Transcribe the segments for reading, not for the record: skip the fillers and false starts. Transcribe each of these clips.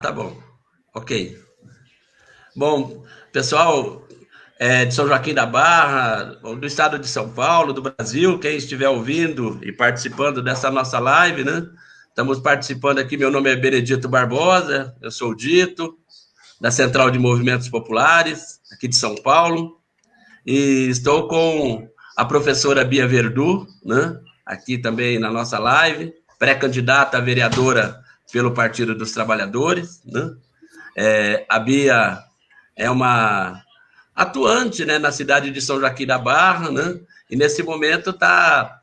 Tá bom, ok. Bom, pessoal de São Joaquim da Barra, do estado de São Paulo, do Brasil, quem estiver ouvindo e participando dessa nossa live, né? Estamos participando aqui, meu nome é Benedito Barbosa, eu sou o Dito, da Central de Movimentos Populares, aqui de São Paulo, e estou com a professora Bia Verdu, né? Aqui também na nossa live, pré-candidata a vereadora pelo Partido dos Trabalhadores, né? A Bia é uma atuante, né, na cidade de São Joaquim da Barra, né? E nesse momento está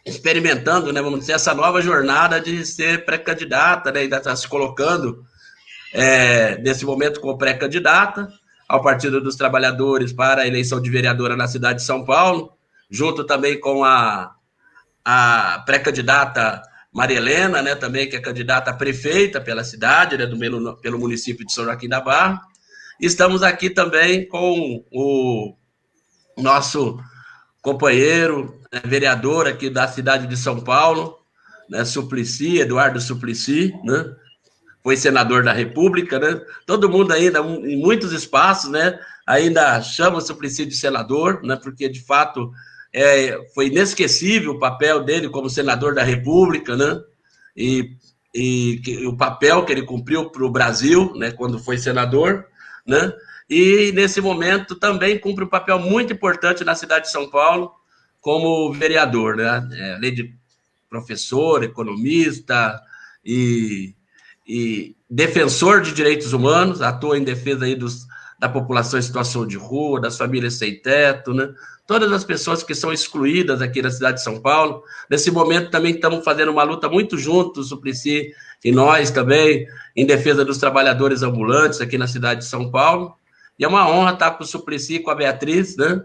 experimentando, né, vamos dizer, essa nova jornada de ser pré-candidata, né? Ainda está se colocando nesse momento como pré-candidata ao Partido dos Trabalhadores para a eleição de vereadora na cidade de São Paulo, junto também com a pré-candidata Maria Helena, né, também, que é candidata a prefeita pela cidade, né, pelo município de São Joaquim da Barra. Estamos aqui também com o nosso companheiro, né, vereador aqui da cidade de São Paulo, né, Suplicy, Eduardo Suplicy, né, foi senador da República, né? Todo mundo ainda, em muitos espaços, né, ainda chama o Suplicy de senador, né, porque, de fato, foi inesquecível o papel dele como senador da República, né, e o papel que ele cumpriu para o Brasil, né, quando foi senador, né, e, nesse momento, também cumpre um papel muito importante na cidade de São Paulo, como vereador, né, além de professor, economista e defensor de direitos humanos, atua em defesa aí da população em situação de rua, das famílias sem teto, né? Todas as pessoas que são excluídas aqui da cidade de São Paulo. Nesse momento também estamos fazendo uma luta muito juntos, Suplicy e nós também, em defesa dos trabalhadores ambulantes aqui na cidade de São Paulo. E é uma honra estar com o Suplicy e com a Beatriz, né?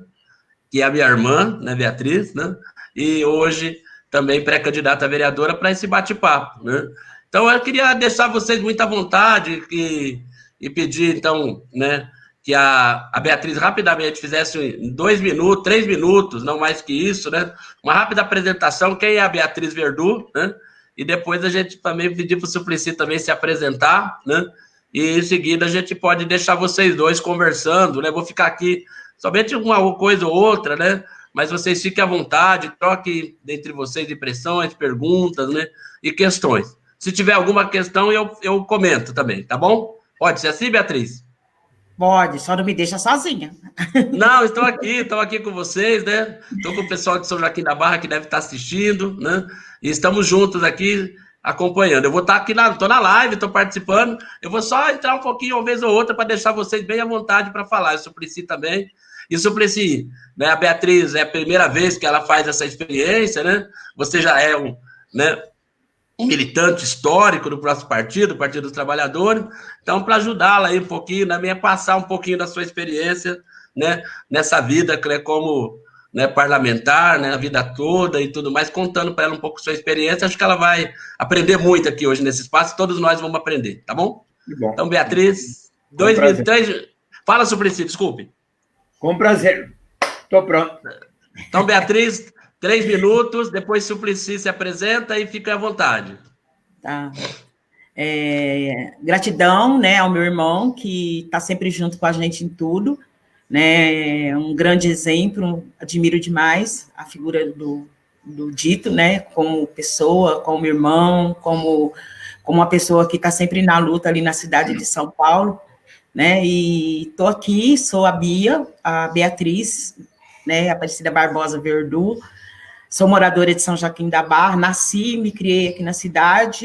Que é a minha irmã, né, Beatriz, né? E hoje também pré-candidata a vereadora para esse bate-papo, né? Então, eu queria deixar vocês muito à vontade e pedir, então, né, que a Beatriz rapidamente fizesse em 2 minutos, 3 minutos, não mais que isso, né? Uma rápida apresentação, quem é a Beatriz Verdu, né? E depois a gente também pedir para o Suplicy também se apresentar, né? E em seguida a gente pode deixar vocês dois conversando, né? Vou ficar aqui somente uma coisa ou outra, né? Mas vocês fiquem à vontade, troquem entre vocês impressões, perguntas, né? E questões. Se tiver alguma questão, eu comento também, tá bom? Pode ser assim, Beatriz? Pode, só não me deixa sozinha. Não, estou aqui com vocês, né? Estou com o pessoal de São Joaquim da Barra que deve estar assistindo, né? E estamos juntos aqui acompanhando. Eu vou estar aqui estou na live, estou participando. Eu vou só entrar um pouquinho, uma vez ou outra, para deixar vocês bem à vontade para falar. Eu Suplicy também. E Suplicy, né? A Beatriz é a primeira vez que ela faz essa experiência, né? Você já é né, um militante histórico do próximo partido, o Partido dos Trabalhadores. Então, para ajudá-la aí um pouquinho, né, passar um pouquinho da sua experiência, né, nessa vida, né, como, né, parlamentar, né, a vida toda e tudo mais, contando para ela um pouco sua experiência. Acho que ela vai aprender muito aqui hoje nesse espaço, todos nós vamos aprender, tá bom? Que bom. Então, Beatriz, Com 2 minutos, prazer. 3... Fala, Suplicy, desculpe. Com prazer. Estou pronto. Então, Beatriz, 3 minutos, depois Suplicy se apresenta e fica à vontade. Tá. Gratidão, né, ao meu irmão, que está sempre junto com a gente em tudo, né, um grande exemplo, admiro demais a figura do Dito, né, como pessoa, como irmão, como uma pessoa que está sempre na luta ali na cidade de São Paulo, né, e estou aqui, sou a Bia, a Beatriz, né, Aparecida Barbosa Verdu. Sou moradora de São Joaquim da Barra, nasci, me criei aqui na cidade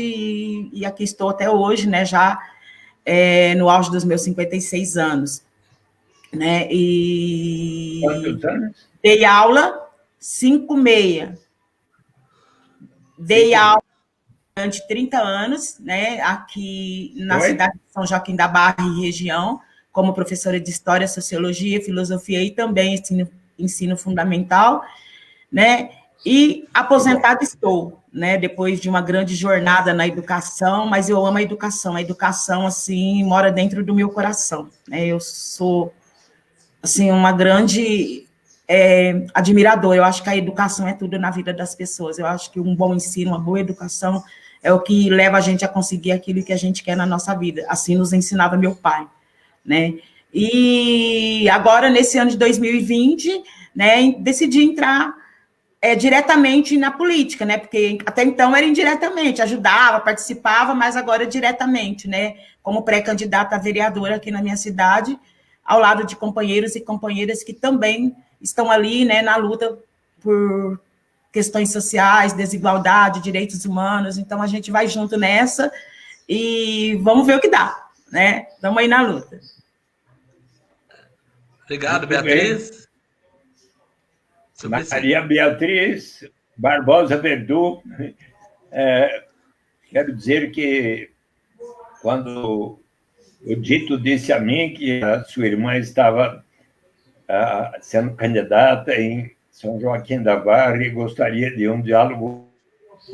e aqui estou até hoje, né, já no auge dos meus 56 anos. Né, e Quantos anos? dei aula 5,6. Dei aula durante 30 anos, né, aqui na cidade de São Joaquim da Barra e região, como professora de História, Sociologia, Filosofia e também ensino fundamental, né, e aposentada estou, né, depois de uma grande jornada na educação, mas eu amo a educação, assim, mora dentro do meu coração, né, eu sou, assim, uma grande admiradora, eu acho que a educação é tudo na vida das pessoas, eu acho que um bom ensino, uma boa educação é o que leva a gente a conseguir aquilo que a gente quer na nossa vida. Assim nos ensinava meu pai, né? E agora, nesse ano de 2020, né, decidi entrar diretamente na política, né? Porque até então era indiretamente, ajudava, participava, mas agora diretamente, né? Como pré-candidata a vereadora aqui na minha cidade, ao lado de companheiros e companheiras que também estão ali, né, na luta por questões sociais, desigualdade, direitos humanos. Então a gente vai junto nessa e vamos ver o que dá, né? Estamos aí na luta. Obrigado, Muito Beatriz. Maria Beatriz Barbosa Verdu, quero dizer que quando o Dito disse a mim que a sua irmã estava sendo candidata em São Joaquim da Barra e gostaria de um diálogo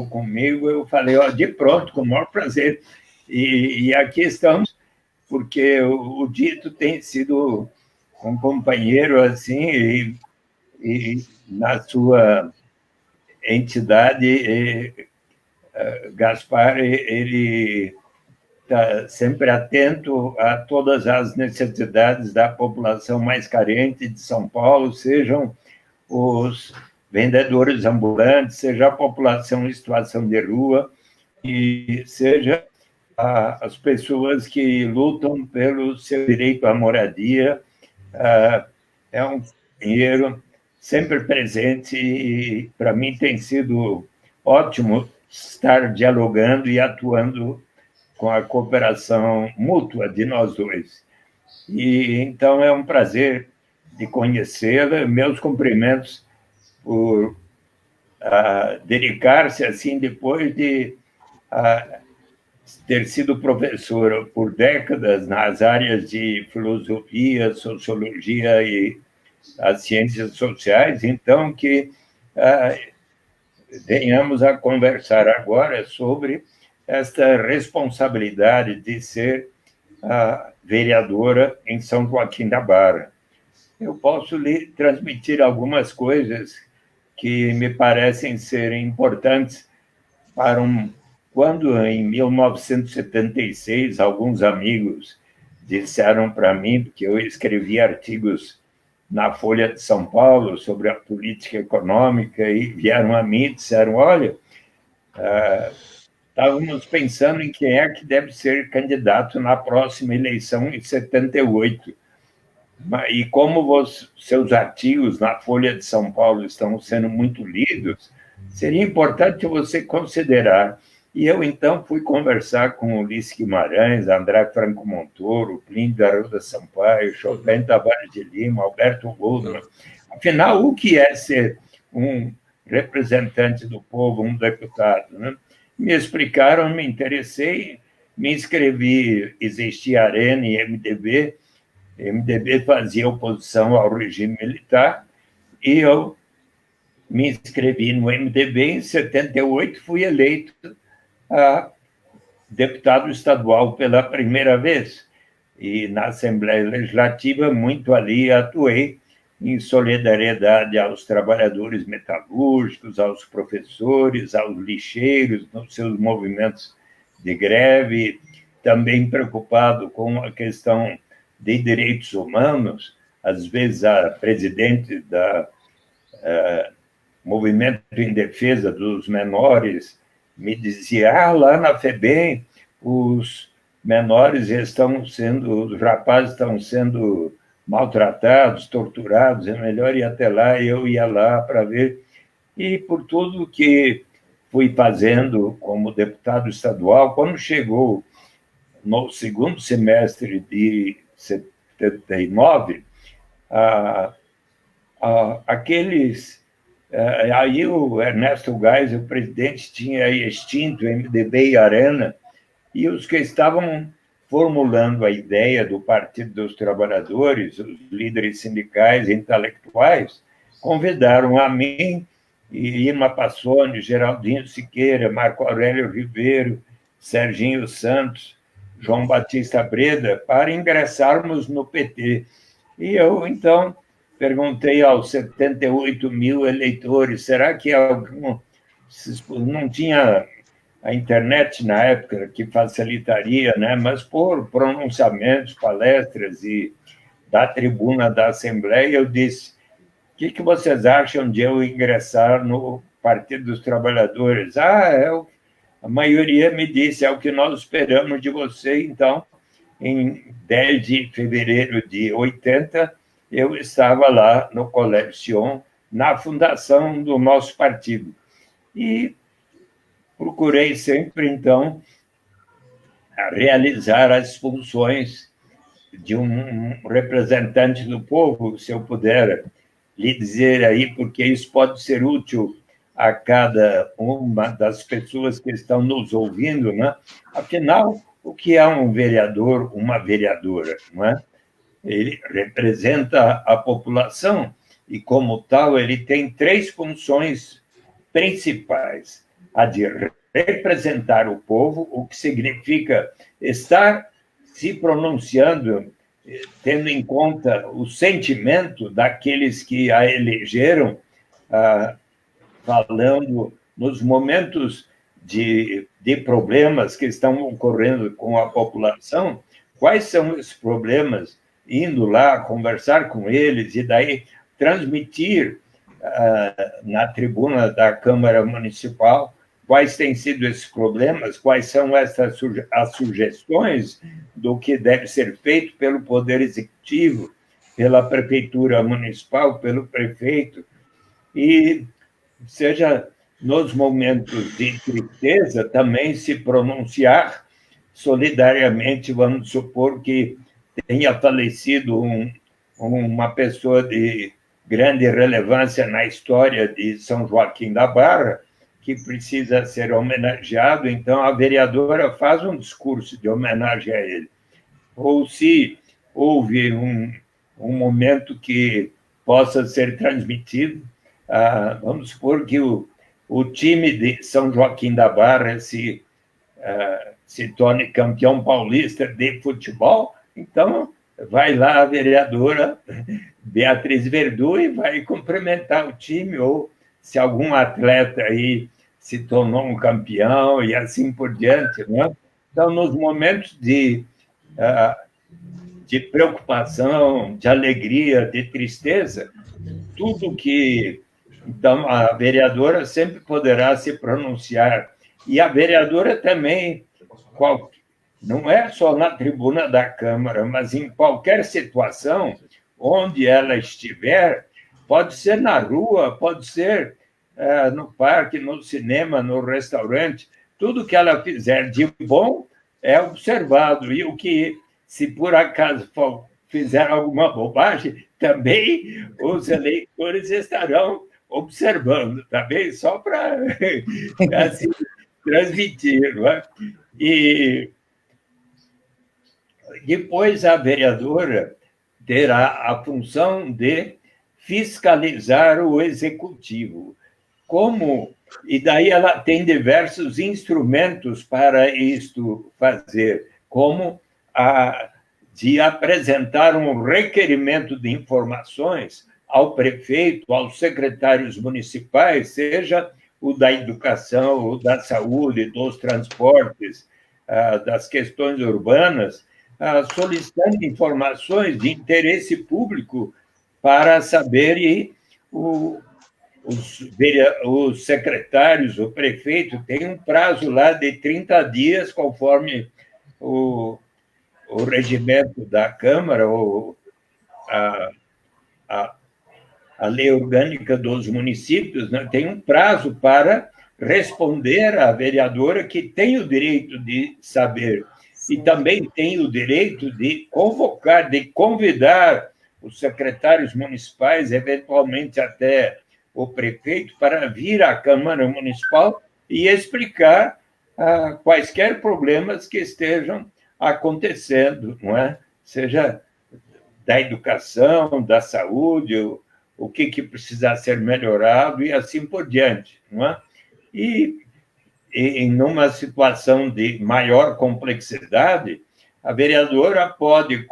comigo, eu falei, ó, de pronto, com o maior prazer. E aqui estamos, porque o Dito tem sido um companheiro assim, e na sua entidade, Gaspar, ele está sempre atento a todas as necessidades da população mais carente de São Paulo, sejam os vendedores ambulantes, seja a população em situação de rua, e seja as pessoas que lutam pelo seu direito à moradia. É um companheiro sempre presente e, para mim, tem sido ótimo estar dialogando e atuando com a cooperação mútua de nós dois. E, então, é um prazer de conhecê-la. Meus cumprimentos por dedicar-se, assim, depois de ter sido professora por décadas nas áreas de filosofia, sociologia e as ciências sociais, então que venhamos a conversar agora sobre esta responsabilidade de ser vereadora em São Joaquim da Barra. Eu posso lhe transmitir algumas coisas que me parecem ser importantes para quando, em 1976, alguns amigos disseram para mim, porque eu escrevi artigos na Folha de São Paulo sobre a política econômica, e vieram a mim e disseram, olha, estávamos pensando em quem é que deve ser candidato na próxima eleição em 78. E como seus artigos na Folha de São Paulo estão sendo muito lidos, seria importante você considerar. E eu, então, fui conversar com Ulisses Guimarães, André Franco Montoro, Plínio da Arruda Sampaio, Chopin Tavares de Lima, Alberto Goldman. Afinal, o que é ser um representante do povo, um deputado, né? Me explicaram, me interessei, me inscrevi, existia Arena e MDB. MDB fazia oposição ao regime militar, e eu me inscrevi no MDB. Em 78, fui eleito deputado estadual pela primeira vez, e na Assembleia Legislativa muito ali atuei em solidariedade aos trabalhadores metalúrgicos, aos professores, aos lixeiros, nos seus movimentos de greve, também preocupado com a questão de direitos humanos. Às vezes a presidente da Movimento em Defesa dos Menores me dizia, lá na FEBEM, os menores os rapazes estão sendo maltratados, torturados, é melhor ir até lá. E eu ia lá para ver. E por tudo que fui fazendo como deputado estadual, quando chegou no segundo semestre de 79, aí o Ernesto Geisel, o presidente, tinha extinto o MDB e Arena, e os que estavam formulando a ideia do Partido dos Trabalhadores, os líderes sindicais e intelectuais, convidaram a mim, e Irma Passoni, Geraldinho Siqueira, Marco Aurélio Ribeiro, Serginho Santos, João Batista Breda, para ingressarmos no PT. E eu, então, perguntei aos 78 mil eleitores, será que algum não tinha a internet na época, que facilitaria, né? Mas por pronunciamentos, palestras e da tribuna da Assembleia, eu disse: o que vocês acham de eu ingressar no Partido dos Trabalhadores? A maioria me disse: é o que nós esperamos de você. Então, em 10 de fevereiro de 80, eu estava lá no Colégio Sion, na fundação do nosso partido. E procurei sempre, então, realizar as funções de um representante do povo, se eu puder lhe dizer aí, porque isso pode ser útil a cada uma das pessoas que estão nos ouvindo, né? Afinal, o que é um vereador, uma vereadora, não é? Ele representa a população e, como tal, ele tem 3 funções principais: a de representar o povo, o que significa estar se pronunciando, tendo em conta o sentimento daqueles que a elegeram, falando nos momentos de problemas que estão ocorrendo com a população, quais são os problemas, indo lá conversar com eles e daí transmitir na tribuna da Câmara Municipal quais têm sido esses problemas, quais são as sugestões do que deve ser feito pelo Poder Executivo, pela Prefeitura Municipal, pelo prefeito, e seja nos momentos de tristeza também se pronunciar solidariamente. Vamos supor que tenha falecido uma pessoa de grande relevância na história de São Joaquim da Barra, que precisa ser homenageado, então a vereadora faz um discurso de homenagem a ele. Ou se houve um momento que possa ser transmitido, vamos supor que o time de São Joaquim da Barra se torne campeão paulista de futebol, então vai lá a vereadora Beatriz Verdu e vai cumprimentar o time, ou se algum atleta aí se tornou um campeão e assim por diante, né? Então, nos momentos de preocupação, de alegria, de tristeza, tudo que... Então, a vereadora sempre poderá se pronunciar. E a vereadora também, não é só na tribuna da Câmara, mas em qualquer situação onde ela estiver, pode ser na rua, pode ser no parque, no cinema, no restaurante, tudo que ela fizer de bom é observado. E o que, se por acaso fizer alguma bobagem, também os eleitores estarão observando, também, só para assim, transmitir. Não é? E depois a vereadora terá a função de fiscalizar o executivo. E daí ela tem diversos instrumentos para isto fazer, como de apresentar um requerimento de informações ao prefeito, aos secretários municipais, seja o da educação, o da saúde, dos transportes, das questões urbanas, solicitando informações de interesse público para saber, e os secretários, o prefeito, tem um prazo lá de 30 dias, conforme o regimento da Câmara, ou a lei orgânica dos municípios, né, tem um prazo para responder à vereadora, que tem o direito de saber. E também tem o direito de convocar, de convidar os secretários municipais, eventualmente até o prefeito, para vir à Câmara Municipal e explicar quaisquer problemas que estejam acontecendo, não é? Seja da educação, da saúde, o que precisa ser melhorado e assim por diante, não é? E em uma situação de maior complexidade, a vereadora pode,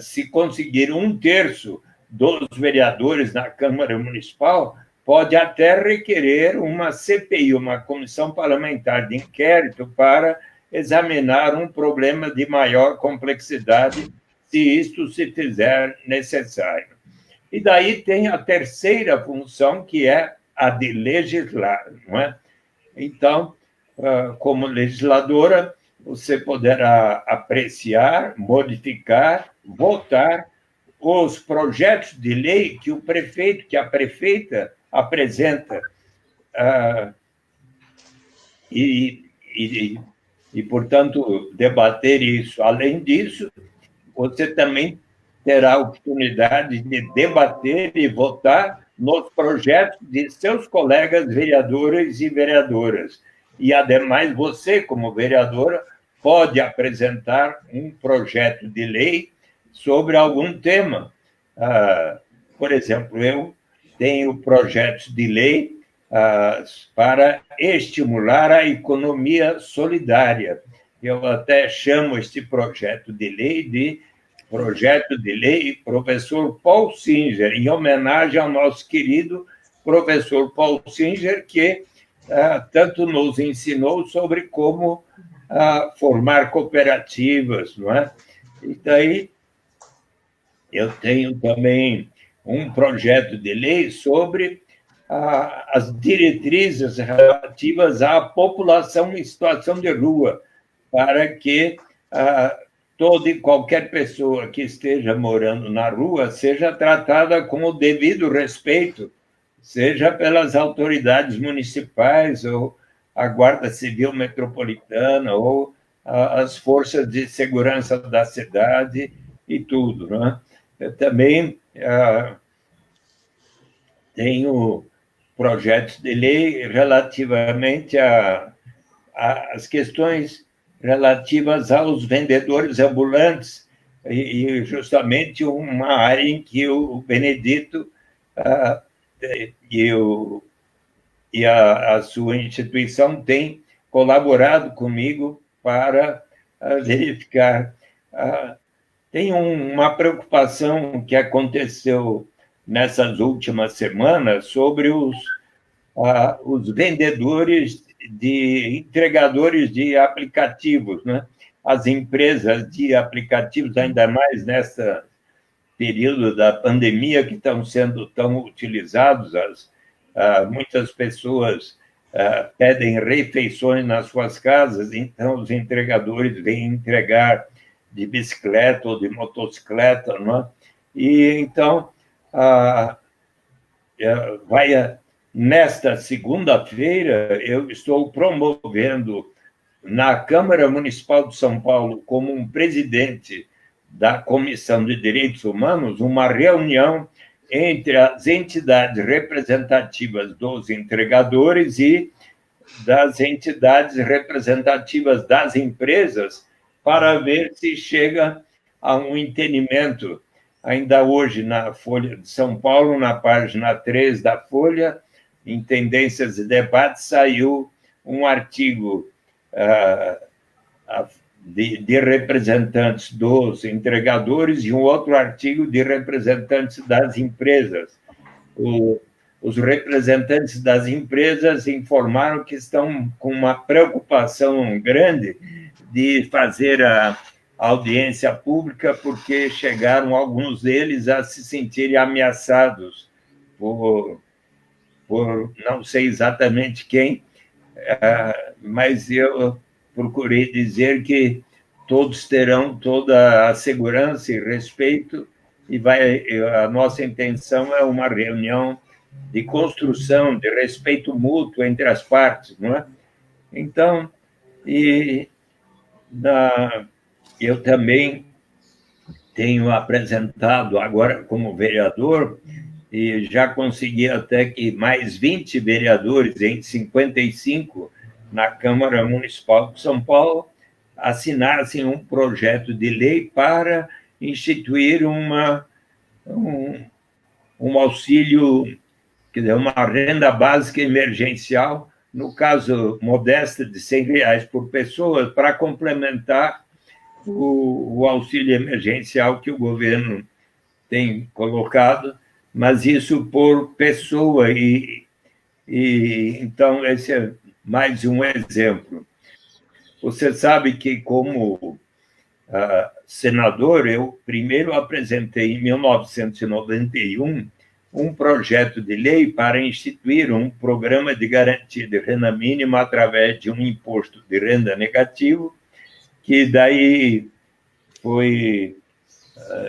se conseguir 1/3 dos vereadores na Câmara Municipal, pode até requerer uma CPI, uma comissão parlamentar de inquérito, para examinar um problema de maior complexidade, se isto se fizer necessário. E daí tem a terceira função, que é a de legislar, não é? Então, como legisladora, você poderá apreciar, modificar, votar os projetos de lei que o prefeito, que a prefeita apresenta, portanto, debater isso. Além disso, você também terá a oportunidade de debater e votar nos projetos de seus colegas vereadores e vereadoras. E, ademais, você, como vereadora, pode apresentar um projeto de lei sobre algum tema. Por exemplo, eu tenho projetos de lei para estimular a economia solidária. Eu até chamo este projeto de lei de projeto de lei professor Paul Singer, em homenagem ao nosso querido professor Paul Singer, que tanto nos ensinou sobre como formar cooperativas, não é? E daí eu tenho também um projeto de lei sobre as diretrizes relativas à população em situação de rua, para que toda e qualquer pessoa que esteja morando na rua seja tratada com o devido respeito, seja pelas autoridades municipais, ou a Guarda Civil Metropolitana, ou as forças de segurança da cidade e tudo, né? Eu também tenho projetos de lei relativamente às questões relativas aos vendedores ambulantes, e justamente uma área em que o Benedito e a sua instituição têm colaborado comigo para verificar. Tem uma preocupação que aconteceu nessas últimas semanas sobre os vendedores entregadores de aplicativos, né? As empresas de aplicativos, ainda mais nesse período da pandemia, que estão sendo tão utilizados, muitas pessoas pedem refeições nas suas casas, então os entregadores vêm entregar de bicicleta ou de motocicleta, não é? E então nesta segunda-feira, eu estou promovendo na Câmara Municipal de São Paulo, como um presidente da Comissão de Direitos Humanos, uma reunião entre as entidades representativas dos entregadores e das entidades representativas das empresas, para ver se chega a um entendimento. Ainda hoje, na Folha de São Paulo, na página 3 da Folha, em Tendências e Debates, saiu um artigo de representantes dos entregadores e um outro artigo de representantes das empresas. Os representantes das empresas informaram que estão com uma preocupação grande de fazer a audiência pública, porque chegaram alguns deles a se sentirem ameaçados por não sei exatamente quem, mas eu procurei dizer que todos terão toda a segurança e respeito, e a nossa intenção é uma reunião de construção, de respeito mútuo entre as partes, não é? Então, eu também tenho apresentado agora como vereador, e já consegui até que mais 20 vereadores, entre 55, na Câmara Municipal de São Paulo, assinassem um projeto de lei para instituir um auxílio, quer dizer, uma renda básica emergencial, no caso modesta, de R$100 por pessoa, para complementar o auxílio emergencial que o governo tem colocado, mas isso por pessoa, então esse é mais um exemplo. Você sabe que, como senador, eu primeiro apresentei, em 1991, um projeto de lei para instituir um programa de garantia de renda mínima através de um imposto de renda negativo, que daí foi,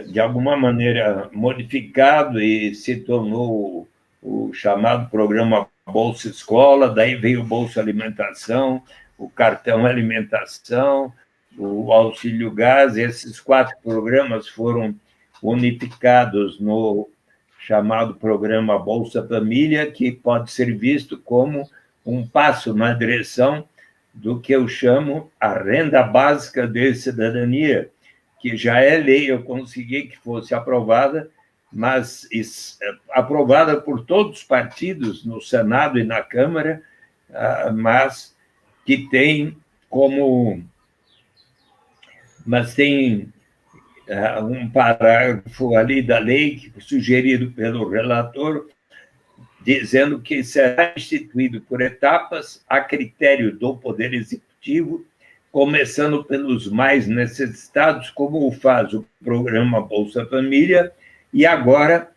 de alguma maneira, modificado e se tornou o chamado programa Bolsa Escola, daí veio o Bolsa Alimentação, o Cartão Alimentação, o Auxílio Gás. Esses 4 programas foram unificados no chamado programa Bolsa Família, que pode ser visto como um passo na direção do que eu chamo a renda básica de cidadania, que já é lei. Eu consegui que fosse aprovada, mas aprovada por todos os partidos no Senado e na Câmara, mas que tem como... Mas tem um parágrafo ali da lei, sugerido pelo relator, dizendo que será instituído por etapas, a critério do Poder Executivo, começando pelos mais necessitados, como o faz o programa Bolsa Família, e agora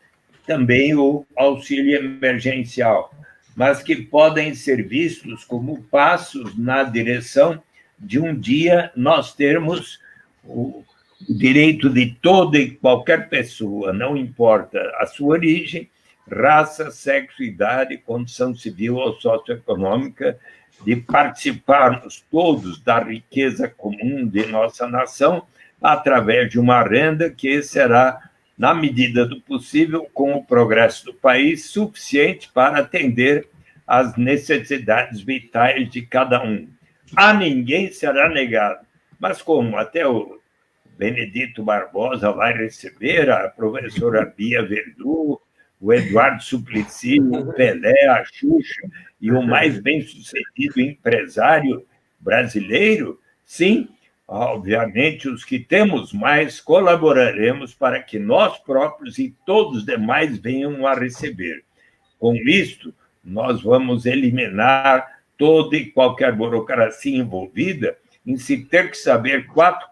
também o auxílio emergencial, mas que podem ser vistos como passos na direção de um dia nós termos o direito de toda e qualquer pessoa, não importa a sua origem, raça, sexo, idade, condição civil ou socioeconômica, de participarmos todos da riqueza comum de nossa nação através de uma renda que será, na medida do possível, com o progresso do país, suficiente para atender às necessidades vitais de cada um. A ninguém será negado. Mas como até o Benedito Barbosa vai receber, a professora Bia Verdu, o Eduardo Suplicy, o Pelé, a Xuxa e o mais bem-sucedido empresário brasileiro, sim, obviamente, os que temos mais colaboraremos para que nós próprios e todos os demais venham a receber. Com isto, nós vamos eliminar toda e qualquer burocracia envolvida em se ter que saber quanto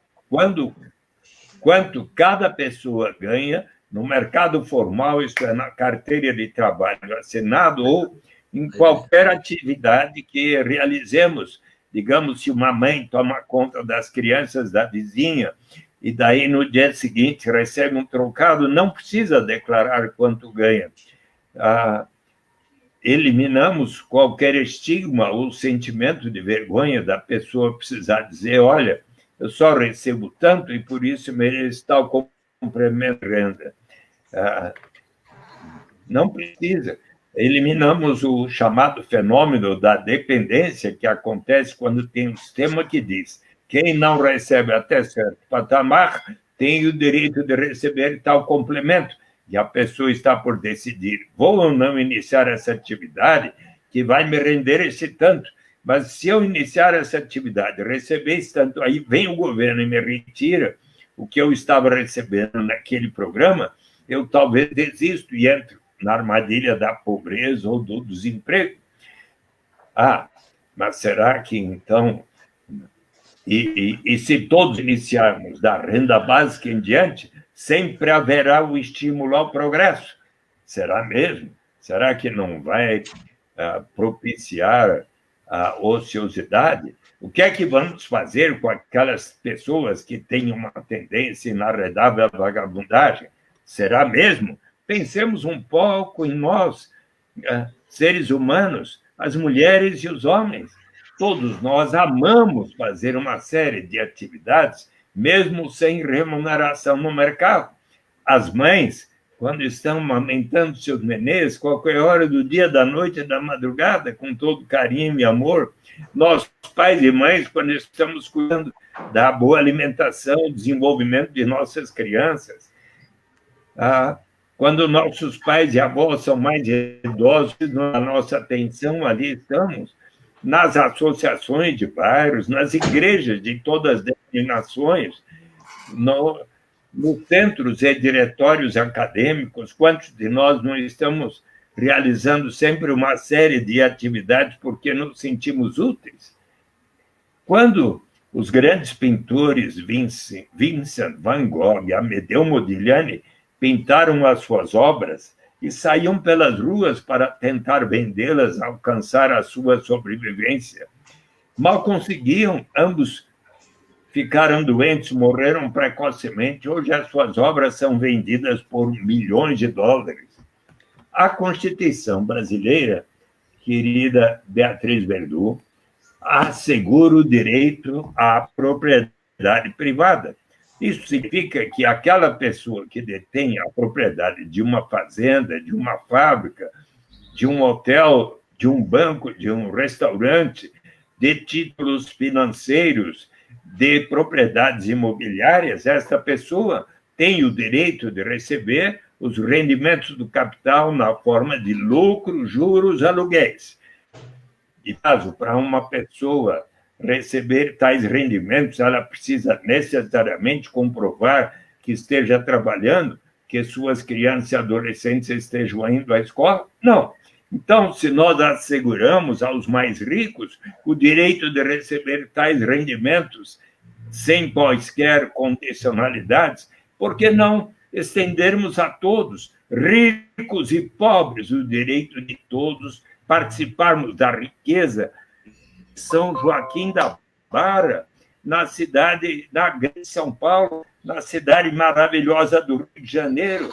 cada pessoa ganha no mercado formal, isto é, na carteira de trabalho assinado ou em qualquer atividade que realizemos. Digamos, se uma mãe toma conta das crianças da vizinha e daí no dia seguinte recebe um trocado, não precisa declarar quanto ganha. Eliminamos qualquer estigma ou sentimento de vergonha da pessoa precisar dizer: olha, eu só recebo tanto e por isso mereço tal complemento de renda. Não precisa. Eliminamos o chamado fenômeno da dependência, que acontece quando tem um sistema que diz: quem não recebe até certo patamar tem o direito de receber tal complemento, e a pessoa está por decidir: vou ou não iniciar essa atividade que vai me render esse tanto, mas se eu iniciar essa atividade, receber esse tanto, aí vem o governo e me retira o que eu estava recebendo naquele programa, eu talvez desisto e entro na armadilha da pobreza ou do desemprego. Mas será que, então... E se todos iniciarmos da renda básica em diante, sempre haverá o estímulo ao progresso. Será mesmo? Será que não vai propiciar a ociosidade? O que é que vamos fazer com aquelas pessoas que têm uma tendência inarredável à vagabundagem? Será mesmo? Pensemos um pouco em nós, seres humanos, as mulheres e os homens. Todos nós amamos fazer uma série de atividades, mesmo sem remuneração no mercado. As mães, quando estão amamentando seus nenês, qualquer hora do dia, da noite e da madrugada, com todo carinho e amor. Nós, pais e mães, quando estamos cuidando da boa alimentação, desenvolvimento de nossas crianças. Quando nossos pais e avós são mais idosos, na nossa atenção, ali estamos, nas associações de bairros, nas igrejas de todas as denominações, nos centros e diretórios acadêmicos, quantos de nós não estamos realizando sempre uma série de atividades porque nos sentimos úteis? Quando os grandes pintores Vincent van Gogh e Amedeo Modigliani pintaram as suas obras e saíam pelas ruas para tentar vendê-las, alcançar a sua sobrevivência, mal conseguiam, ambos ficaram doentes, morreram precocemente. Hoje as suas obras são vendidas por milhões de dólares. A Constituição brasileira, querida Beatriz Verdu, assegura o direito à propriedade privada. Isso significa que aquela pessoa que detém a propriedade de uma fazenda, de uma fábrica, de um hotel, de um banco, de um restaurante, de títulos financeiros, de propriedades imobiliárias, esta pessoa tem o direito de receber os rendimentos do capital na forma de lucro, juros, aluguéis. E caso para uma pessoa receber tais rendimentos, ela precisa necessariamente comprovar que esteja trabalhando, que suas crianças e adolescentes estejam indo à escola? Não. Então, se nós asseguramos aos mais ricos o direito de receber tais rendimentos sem quaisquer condicionalidades, por que não estendermos a todos, ricos e pobres, o direito de todos participarmos da riqueza de São Joaquim da Barra, na cidade da Grande São Paulo, na cidade maravilhosa do Rio de Janeiro,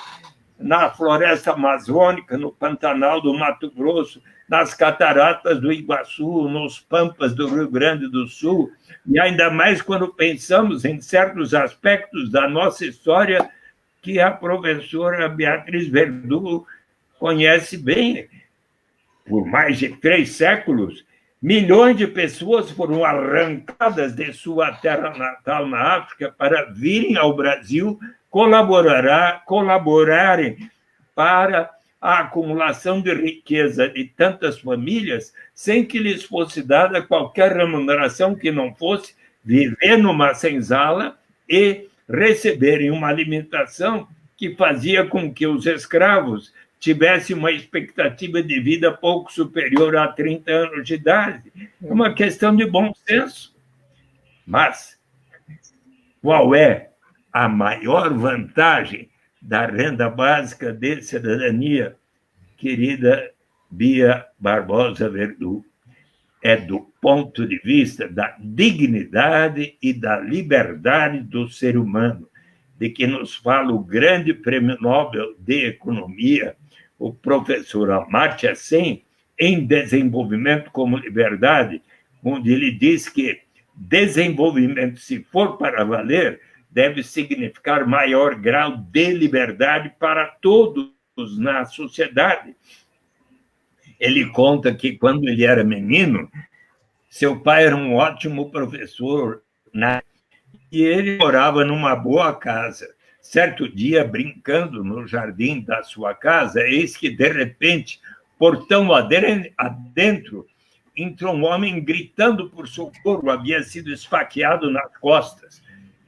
na floresta amazônica, no Pantanal do Mato Grosso, nas cataratas do Iguaçu, nos pampas do Rio Grande do Sul, e ainda mais quando pensamos em certos aspectos da nossa história que a professora Beatriz Verdu conhece bem. Por mais de 3 séculos, milhões de pessoas foram arrancadas de sua terra natal na África para virem ao Brasil colaborarem para a acumulação de riqueza de tantas famílias, sem que lhes fosse dada qualquer remuneração que não fosse viver numa senzala e receberem uma alimentação que fazia com que os escravos tivessem uma expectativa de vida pouco superior a 30 anos de idade. É uma questão de bom senso. Mas qual é a maior vantagem da renda básica de cidadania, querida Bia Barbosa Verdu? É do ponto de vista da dignidade e da liberdade do ser humano, de que nos fala o grande prêmio Nobel de Economia, o professor Amartya Sen, em Desenvolvimento como Liberdade, onde ele diz que desenvolvimento, se for para valer, deve significar maior grau de liberdade para todos na sociedade. Ele conta que, quando ele era menino, seu pai era um ótimo professor, né? E ele morava numa boa casa. Certo dia, brincando no jardim da sua casa, eis que, de repente, portão adentro, entrou um homem gritando por socorro, havia sido esfaqueado nas costas.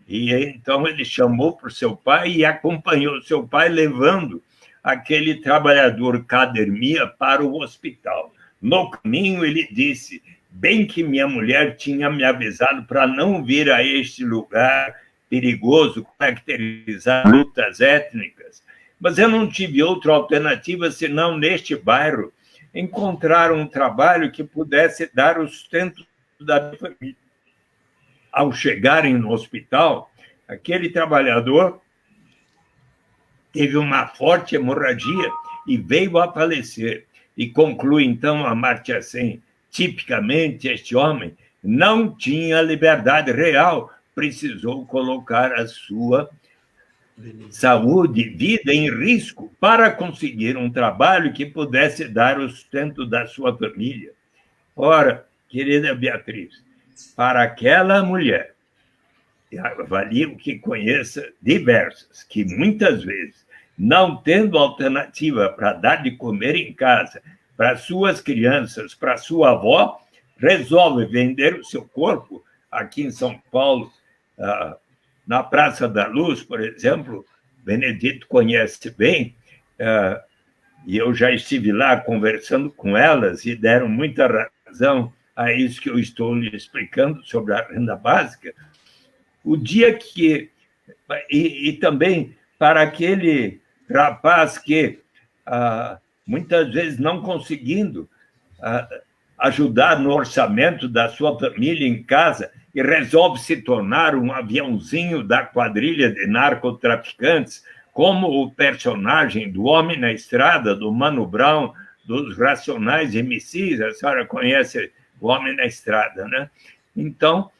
E então ele chamou para o seu pai e acompanhou seu pai, levando aquele trabalhador Cadermia para o hospital. No caminho, ele disse: bem que minha mulher tinha me avisado para não vir a este lugar perigoso, caracterizar lutas étnicas, mas eu não tive outra alternativa senão, neste bairro, encontrar um trabalho que pudesse dar o sustento da minha família. Ao chegarem no hospital, aquele trabalhador teve uma forte hemorragia e veio a falecer. E conclui, então, Amartya Sen: tipicamente, este homem não tinha liberdade real, precisou colocar a sua saúde, vida em risco para conseguir um trabalho que pudesse dar o sustento da sua família. Ora, querida Beatriz, para aquela mulher, avalio que conheça diversas, que muitas vezes, não tendo alternativa para dar de comer em casa, para suas crianças, para sua avó, resolve vender o seu corpo. Aqui em São Paulo, Na Praça da Luz, por exemplo, Benedito conhece bem, e eu já estive lá conversando com elas e deram muita razão a isso que eu estou lhe explicando sobre a renda básica. O dia que... E também para aquele rapaz que, muitas vezes, não conseguindo ajudar no orçamento da sua família em casa e resolve se tornar um aviãozinho da quadrilha de narcotraficantes, como o personagem do Homem na Estrada, do Mano Brown, dos Racionais MCs. A senhora conhece o Homem na Estrada, né? Então,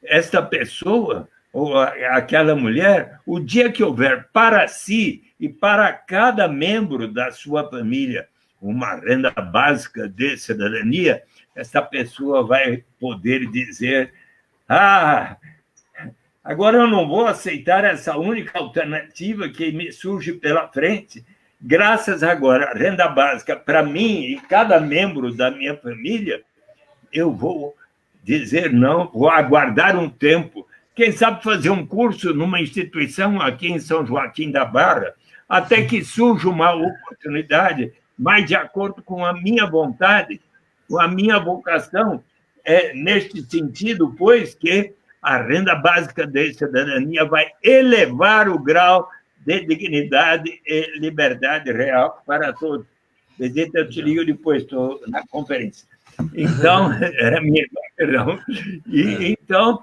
esta pessoa, ou aquela mulher, o dia que houver para si e para cada membro da sua família uma renda básica de cidadania, essa pessoa vai poder dizer: agora eu não vou aceitar essa única alternativa que me surge pela frente. Graças agora à renda básica para mim e cada membro da minha família, eu vou dizer não, vou aguardar um tempo. Quem sabe fazer um curso numa instituição aqui em São Joaquim da Barra, até que surja uma oportunidade mais de acordo com a minha vontade, com a minha vocação. É neste sentido, pois, que a renda básica de cidadania vai elevar o grau de dignidade e liberdade real para todos. Presidente, eu te ligo depois, estou na conferência. Então, era minha, perdão. Então,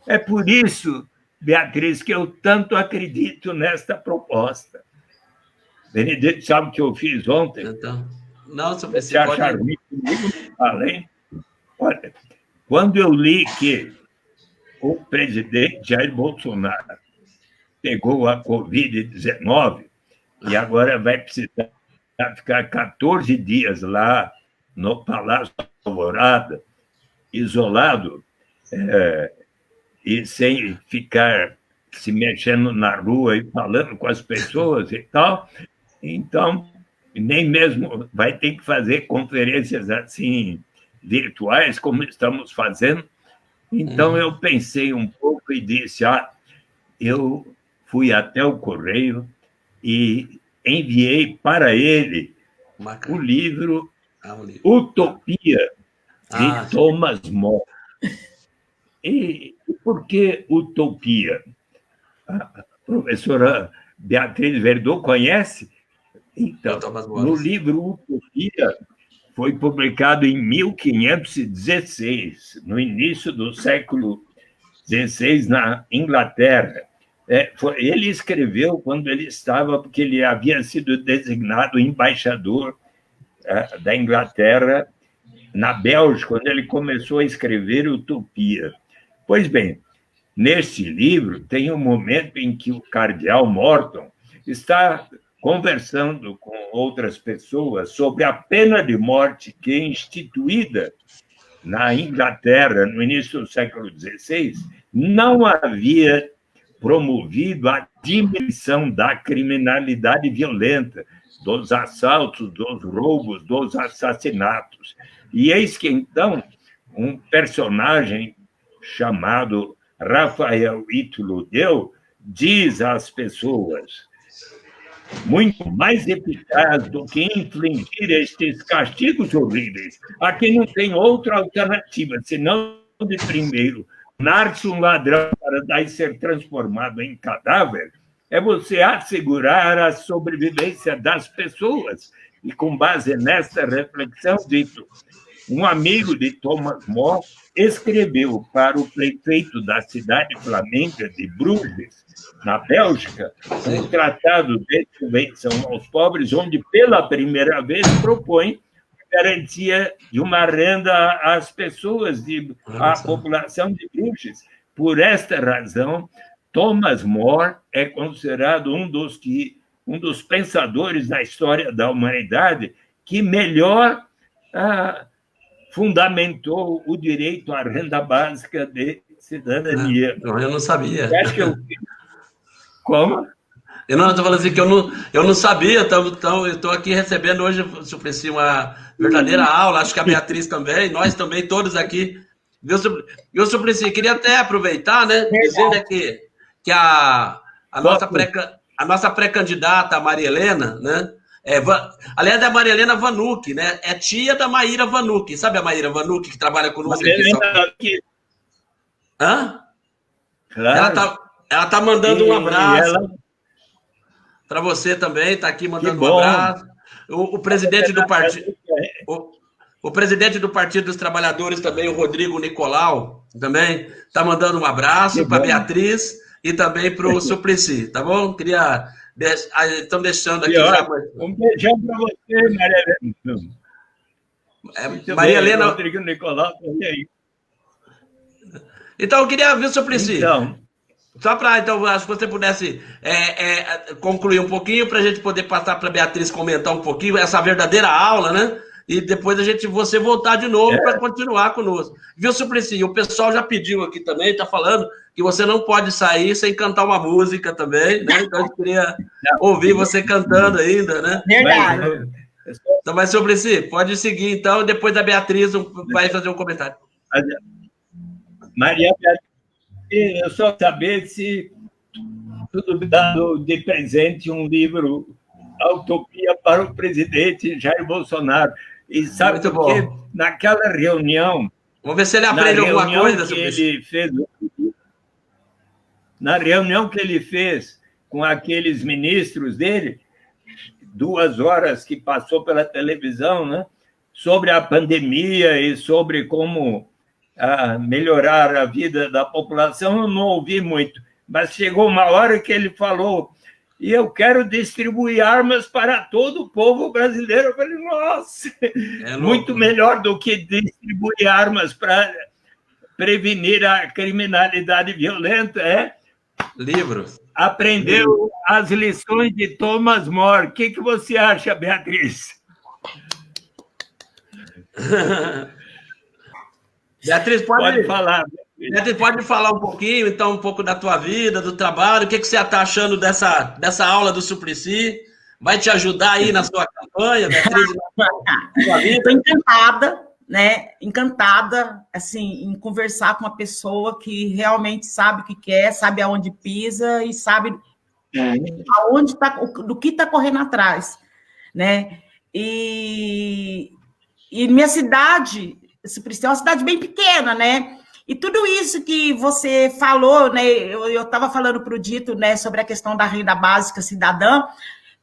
é por isso, Beatriz, que eu tanto acredito nesta proposta. Benedito, sabe o que eu fiz ontem? Então, não, senhor Você achar ruim comigo? Falei. Olha, quando eu li que o presidente Jair Bolsonaro pegou a Covid-19 e agora vai precisar ficar 14 dias lá no Palácio Alvorada, isolado, e sem ficar se mexendo na rua e falando com as pessoas e tal, então, nem mesmo vai ter que fazer conferências assim virtuais, como estamos fazendo. Então, eu pensei um pouco e disse: eu fui até o Correio e enviei para ele o livro Utopia, de Thomas More. E por que Utopia? A professora Beatriz Verdot conhece? Então, no livro Utopia, foi publicado em 1516, no início do século XVI, na Inglaterra. Ele escreveu quando ele estava, porque ele havia sido designado embaixador da Inglaterra na Bélgica, quando ele começou a escrever Utopia. Pois bem, neste livro tem um momento em que o cardeal Morton está conversando com outras pessoas sobre a pena de morte que é instituída na Inglaterra no início do século XVI, não havia promovido a diminuição da criminalidade violenta, dos assaltos, dos roubos, dos assassinatos. E eis que, então, um personagem chamado Rafael Ítalo Deu diz às pessoas: muito mais eficaz do que infligir estes castigos horríveis. Aqui não tem outra alternativa, senão, de primeiro, tornar-se um ladrão para daí ser transformado em cadáver, é você assegurar a sobrevivência das pessoas. E, com base nessa reflexão, dito, um amigo de Thomas More escreveu para o prefeito da cidade flamenga de Bruges, na Bélgica, um tratado de subvenção aos pobres, onde, pela primeira vez, propõe a garantia de uma renda às pessoas, à população de Bruges. Por esta razão, Thomas More é considerado um dos pensadores da história da humanidade que melhor fundamentou o direito à renda básica de cidadania. Eu não sabia. Como? Eu não estou falando assim que eu não sabia, então eu estou aqui recebendo hoje, Suplicy, uma verdadeira aula, acho que a Beatriz também, nós também, todos aqui, Viu, Suplicy? Queria até aproveitar, né? Dizer, né, que a nossa pré-candidata, a Maria Helena, né? Aliás, é a Maria Helena Vanucci, né? É tia da Maíra Vanucci. Sabe a Maíra Vanucci, que trabalha conosco aqui? Hã? Claro. Ela tá mandando um abraço para você também, tá aqui mandando um abraço. O presidente do partido... O presidente do Partido dos Trabalhadores também, o Rodrigo Nicolau, também está mandando um abraço para a Beatriz e também para o Suplicy, tá bom? Estão deixando aqui já. Um beijão para você, Maria Helena. Maria Helena. Rodrigo Nicolau, aí. Então, eu queria ver o Suplicy. Só para, então, acho que você pudesse concluir um pouquinho para a gente poder passar para a Beatriz comentar um pouquinho essa verdadeira aula, né? E depois você voltar de novo para continuar conosco. Viu, Suplicy? O pessoal já pediu aqui também, está falando que você não pode sair sem cantar uma música também, né? Então, eu queria ouvir você cantando ainda, né? Verdade. Então, mas, Suplicy, pode seguir, então, depois a Beatriz vai fazer um comentário. Maria Beatriz, eu só saber se tudo dado de presente um livro, A Utopia para o Presidente Jair Bolsonaro. E sabe por quê? Naquela reunião... Vamos ver se ele aprende alguma coisa. Na reunião que ele fez com aqueles ministros dele, 2 horas que passou pela televisão, né, sobre a pandemia e sobre como melhorar a vida da população, eu não ouvi muito. Mas chegou uma hora que ele falou... E eu quero distribuir armas para todo o povo brasileiro. Eu falei, nossa, muito melhor do que distribuir armas para prevenir a criminalidade violenta, livros. Aprendeu as lições de Thomas More. O que você acha, Beatriz? Beatriz, pode falar. Beatriz, pode falar um pouquinho, então, um pouco da tua vida, do trabalho, o que você está achando dessa aula do Suplicy? Vai te ajudar aí na sua campanha, Beatriz? Estou encantada, né? Encantada, assim, em conversar com uma pessoa que realmente sabe o que quer, sabe aonde pisa e sabe aonde do que está correndo atrás, né? E minha cidade, Suplicy, é uma cidade bem pequena, né? E tudo isso que você falou, né? Eu estava falando para o Dito, né, sobre a questão da renda básica cidadã,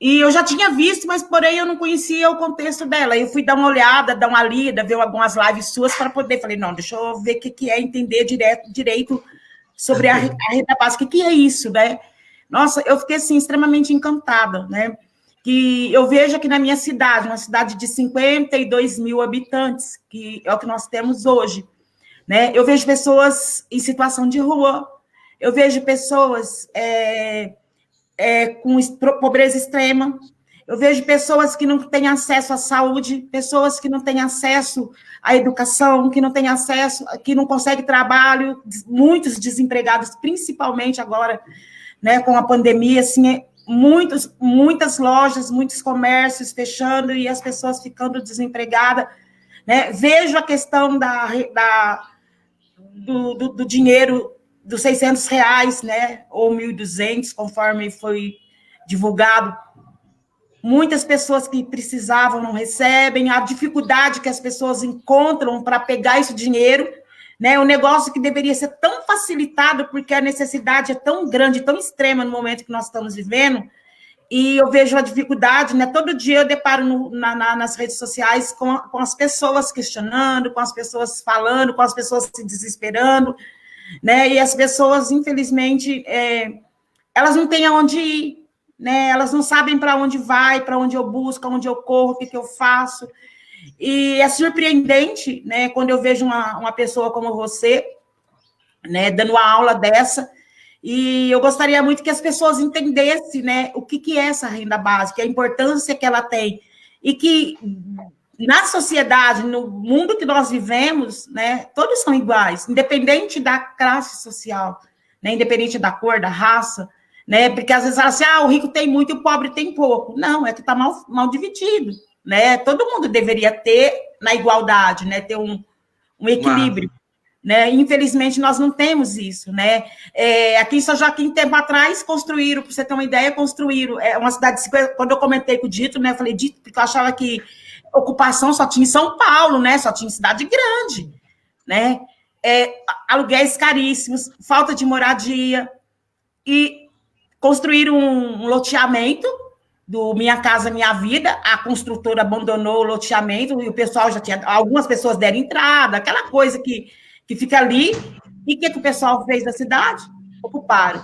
e eu já tinha visto, mas porém eu não conhecia o contexto dela. Eu fui dar uma olhada, dar uma lida, ver algumas lives suas para poder. Falei, não, deixa eu ver o que é entender direito sobre a renda básica. O que é isso, né? Nossa, eu fiquei assim, extremamente encantada, né? Que eu vejo aqui na minha cidade, uma cidade de 52 mil habitantes, que é o que nós temos hoje. Né? Eu vejo pessoas em situação de rua, eu vejo pessoas com pobreza extrema, eu vejo pessoas que não têm acesso à saúde, pessoas que não têm acesso à educação, que não têm acesso, que não conseguem trabalho, muitos desempregados, principalmente agora, né, com a pandemia, assim, muitas lojas, muitos comércios fechando e as pessoas ficando desempregadas. Né? Vejo a questão do dinheiro dos R$600, né, ou 1.200, conforme foi divulgado. Muitas pessoas que precisavam não recebem, a dificuldade que as pessoas encontram para pegar esse dinheiro, né, um negócio que deveria ser tão facilitado, porque a necessidade é tão grande, tão extrema no momento que nós estamos vivendo, e eu vejo a dificuldade, né? Todo dia eu deparo nas redes sociais com as pessoas questionando, com as pessoas falando, com as pessoas se desesperando, né? E as pessoas, infelizmente, elas não têm aonde ir, né? Elas não sabem para onde vai, para onde eu busco, onde eu corro, o que eu faço. E é surpreendente, né? Quando eu vejo uma pessoa como você, né? Dando uma aula dessa. E eu gostaria muito que as pessoas entendessem, né, o que é essa renda básica, a importância que ela tem, e que na sociedade, no mundo que nós vivemos, né, todos são iguais, independente da classe social, né, independente da cor, da raça, né, porque às vezes fala assim, o rico tem muito e o pobre tem pouco. Não, é que está mal dividido, né, todo mundo deveria ter na igualdade, né, ter um equilíbrio. né? Infelizmente, nós não temos isso, né? Aqui em São Joaquim, tempo atrás, construíram, para você ter uma ideia, construíram uma cidade, quando eu comentei com o Dito, né? Eu falei, Dito, porque eu achava que ocupação só tinha em São Paulo, né? Só tinha em cidade grande, né? Aluguéis caríssimos, falta de moradia, e construíram um loteamento do Minha Casa Minha Vida, a construtora abandonou o loteamento, e o pessoal já tinha, algumas pessoas deram entrada, aquela coisa que fica ali, e o que o pessoal fez da cidade? Ocuparam,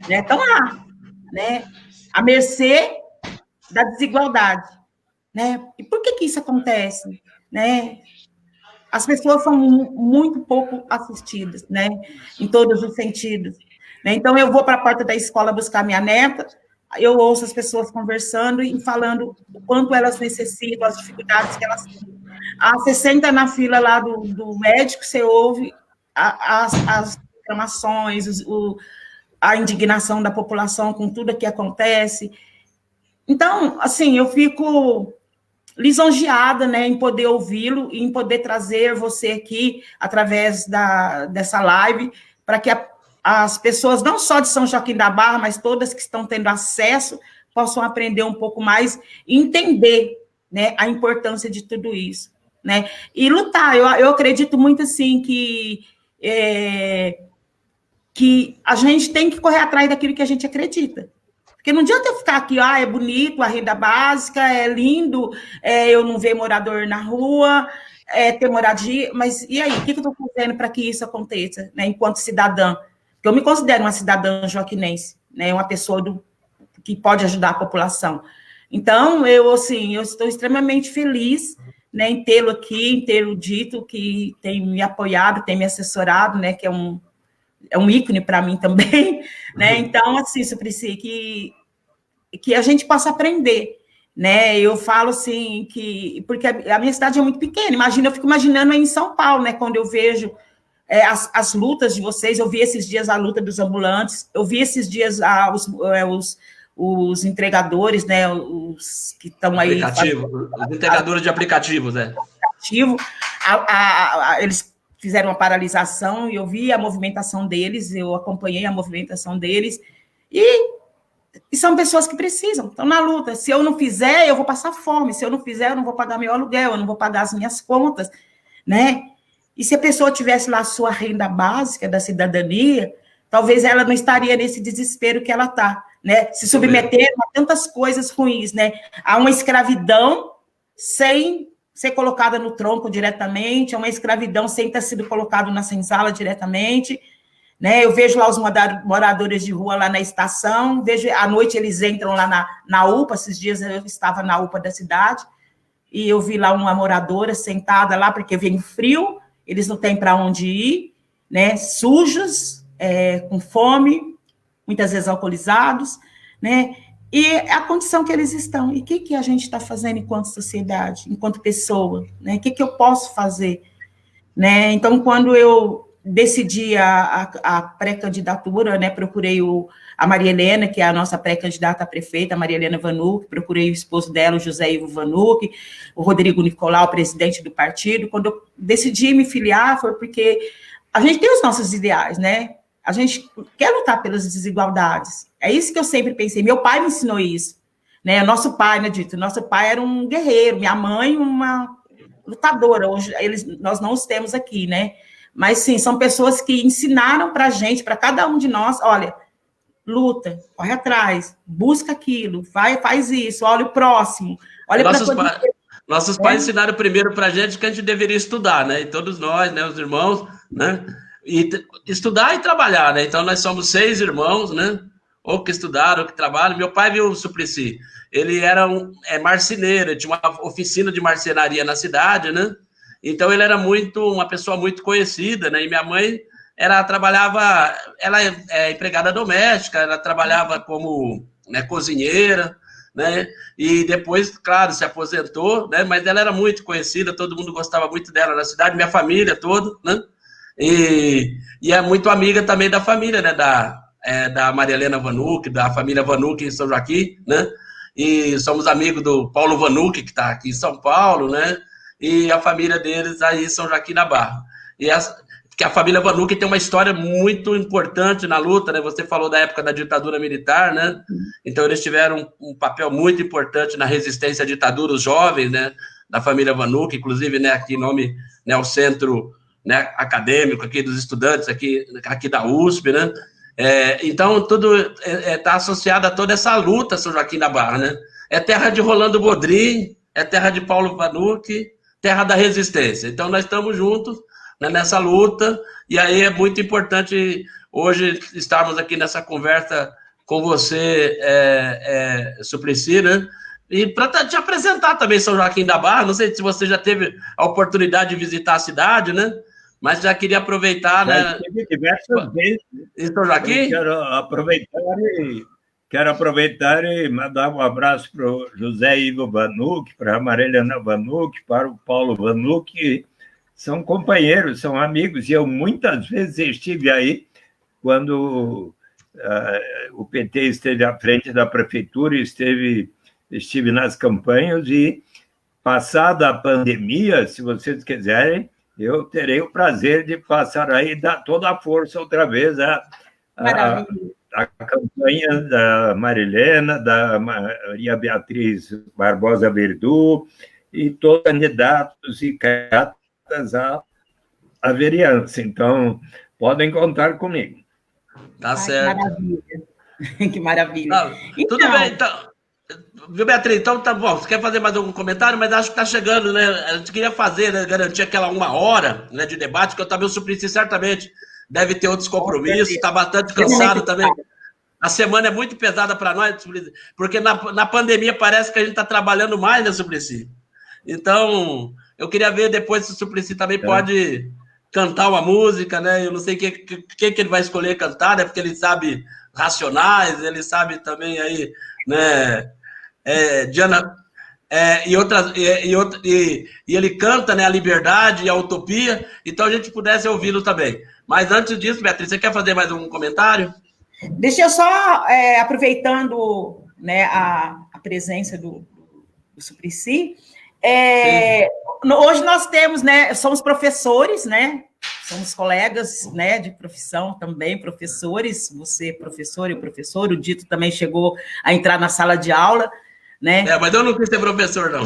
né? Estão lá, né? À mercê da desigualdade, né? E por que isso acontece, né? As pessoas são muito pouco assistidas, né? Em todos os sentidos, né? Então, eu vou para a porta da escola buscar minha neta, eu ouço as pessoas conversando e falando o quanto elas necessitam, as dificuldades que elas têm. Você senta na fila lá do médico, você ouve as reclamações, a indignação da população com tudo que acontece. Então, assim, eu fico lisonjeada, né, em poder ouvi-lo e em poder trazer você aqui, através dessa live, para que as pessoas, não só de São Joaquim da Barra, mas todas que estão tendo acesso, possam aprender um pouco mais e entender, né, a importância de tudo isso, né, e lutar. Eu acredito muito, assim, que a gente tem que correr atrás daquilo que a gente acredita. Porque não adianta eu ficar aqui, é bonito, a renda básica, é lindo, eu não ver morador na rua, ter moradia, mas e aí, o que eu estou fazendo para que isso aconteça, né, enquanto cidadã? Porque eu me considero uma cidadã joaquinense, né, uma pessoa que pode ajudar a população. Então, eu estou extremamente feliz, né, em tê-lo aqui, em tê-lo Dito, que tem me apoiado, tem me assessorado, né, que é um ícone para mim também, né? Então, assim, Suplicy, que a gente possa aprender, né? Eu falo assim porque a minha cidade é muito pequena. Eu fico imaginando aí em São Paulo, né? Quando eu vejo as lutas de vocês, eu vi esses dias a luta dos ambulantes, eu vi esses dias os entregadores, né? Os que estão aí. Os entregadores de aplicativos, né? Eles fizeram uma paralisação e eu vi a movimentação deles, eu acompanhei a movimentação deles, e são pessoas que precisam, estão na luta. Se eu não fizer, eu vou passar fome. Se eu não fizer, eu não vou pagar meu aluguel, eu não vou pagar as minhas contas, né? E se a pessoa tivesse lá a sua renda básica da cidadania, talvez ela não estaria nesse desespero que ela está, né? Se submeter a tantas coisas ruins, né? A uma escravidão sem ser colocada no tronco diretamente, a uma escravidão sem ter sido colocado na senzala diretamente, né? Eu vejo lá os moradores de rua lá na estação, vejo à noite eles entram lá na UPA, esses dias eu estava na UPA da cidade, e eu vi lá uma moradora sentada lá, porque vem frio, eles não têm para onde ir, né? Sujos, com fome, muitas vezes alcoolizados, né? E a condição que eles estão. E o que a gente está fazendo enquanto sociedade, enquanto pessoa? Né? O que eu posso fazer? Né? Então, quando eu decidi a pré-candidatura, né, procurei a Maria Helena, que é a nossa pré-candidata a prefeita, a Maria Helena Vanucchi, procurei o esposo dela, o José Ivo Vanucchi, o Rodrigo Nicolau, presidente do partido. Quando eu decidi me filiar, foi porque a gente tem os nossos ideais, né? A gente quer lutar pelas desigualdades. É isso que eu sempre pensei. Meu pai me ensinou isso, né? Nosso pai, né, Dito? Nosso pai era um guerreiro, minha mãe uma lutadora. Hoje nós não os temos aqui, né? Mas sim, são pessoas que ensinaram para a gente, para cada um de nós, olha, luta, corre atrás, busca aquilo, faz isso, olha o próximo, olha para nossos pais ensinaram primeiro para a gente que a gente deveria estudar, né? E todos nós, né, os irmãos, né? E estudar e trabalhar, né? Então, nós somos 6 irmãos, né? Ou que estudaram, ou que trabalham. Meu pai viu o Suplicy. Ele era marceneiro, ele tinha uma oficina de marcenaria na cidade, né? Então, ele era uma pessoa muito conhecida, né? E minha mãe, ela é empregada doméstica, ela trabalhava como, né, cozinheira, né? E depois, claro, se aposentou, né? Mas ela era muito conhecida, todo mundo gostava muito dela na cidade, minha família toda, né? E é muito amiga também da família, né, da Maria Helena Vanucchi, da família Vanucchi em São Joaquim, né, e somos amigos do Paulo Vanucchi, que está aqui em São Paulo, né, e a família deles aí em São Joaquim da Barra. E que a família Vanucchi tem uma história muito importante na luta, né? Você falou da época da ditadura militar, né? Então eles tiveram um papel muito importante na resistência à ditadura, os jovens, né? Da família Vanucchi, inclusive, né? Aqui nome, né? O centro, né? Acadêmico aqui dos estudantes aqui da USP, né? Então tudo está associado a toda essa luta, São Joaquim da Barra, né? É terra de Rolando Bodrim, é terra de Paulo Vanucchi, terra da resistência. Então nós estamos juntos, né, nessa luta, e aí é muito importante hoje estarmos aqui nessa conversa com você, Suplicy, né? E para te apresentar também São Joaquim da Barra, não sei se você já teve a oportunidade de visitar a cidade, né? Mas já queria aproveitar, né? Diversas vezes. Em São Joaquim? Quero aproveitar e mandar um abraço para o José Ivo Vanucchi, para a Marilena Vanucchi, para o Paulo Vanucchi. São companheiros, são amigos, e eu muitas vezes estive aí quando o PT esteve à frente da prefeitura, estive nas campanhas, e passada a pandemia, se vocês quiserem, eu terei o prazer de passar aí e dar toda a força outra vez a campanha da Marilena, da Maria Beatriz Barbosa Verdu, e todos os candidatos e candidatas à vereança. Então, podem contar comigo. Tá certo. Que maravilha. Que maravilha. Não, então, tudo bem, então. Viu, Beatriz? Então tá bom. Você quer fazer mais algum comentário? Mas acho que tá chegando, né? A gente queria fazer, né? Garantir aquela 1 hora, né, de debate, que eu também, o Suplicy certamente deve ter outros compromissos, está bastante cansado também. A semana é muito pesada para nós, Suplicy, porque na pandemia parece que a gente está trabalhando mais, né, Suplicy? Então, eu queria ver depois se o Suplicy também pode cantar uma música, né? Eu não sei que ele vai escolher cantar, né? Porque ele sabe Racionais, ele sabe também aí, né? Diana, e ele canta, né, a liberdade e a utopia, então a gente pudesse ouvi-lo também. Mas antes disso, Beatriz, você quer fazer mais um comentário? Deixa eu só, aproveitando, né, a presença do Suplicy, hoje nós temos, né, somos professores, né, somos colegas, né, de profissão também, professores, você professor e o professor, o Dito também chegou a entrar na sala de aula, né? Mas eu não quis ser professor, não.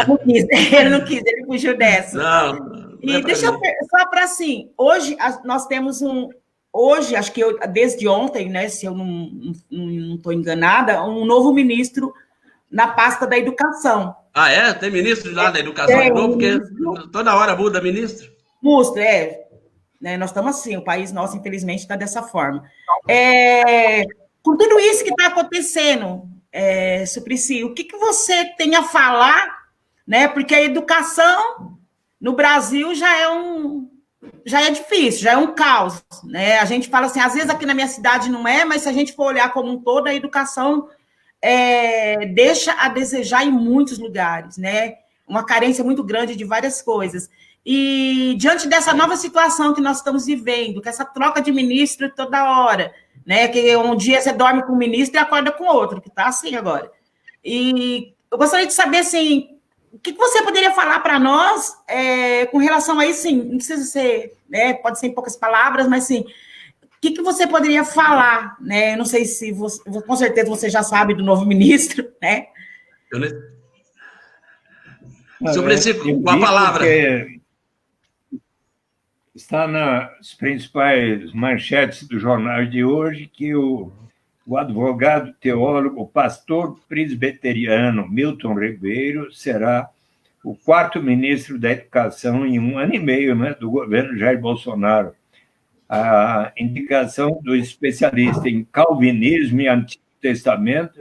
Não quis, ele não quis, ele fugiu dessa. Não e deixa eu só para assim, hoje nós temos hoje, acho que desde ontem, né, se eu não estou enganada, um novo ministro na pasta da educação. Ah, é? Tem ministro lá da educação de novo? Porque toda hora muda ministro. Musto, né, nós estamos assim, o país nosso, infelizmente, está dessa forma. Com tudo isso que está acontecendo, Suplicy, o que você tem a falar, né? Porque a educação no Brasil já é difícil, já é um caos, né? A gente fala assim, às vezes aqui na minha cidade não mas se a gente for olhar como um todo, a educação deixa a desejar em muitos lugares, né? Uma carência muito grande de várias coisas. E diante dessa nova situação que nós estamos vivendo, com essa troca de ministro toda hora, né? Que um dia você dorme com um ministro e acorda com outro, que está assim agora. E eu gostaria de saber, assim, o que você poderia falar para nós com relação a isso, sim, não precisa ser, né? Pode ser em poucas palavras, mas sim, o que você poderia falar, né? Não sei se você, com certeza você já sabe do novo ministro, né? Sobre esse, com a palavra. Está nas principais manchetes do jornal de hoje que o advogado, teólogo, pastor presbiteriano Milton Ribeiro será o 4º ministro da Educação em 1 ano e meio, né, do governo Jair Bolsonaro. A indicação do especialista em calvinismo e Antigo Testamento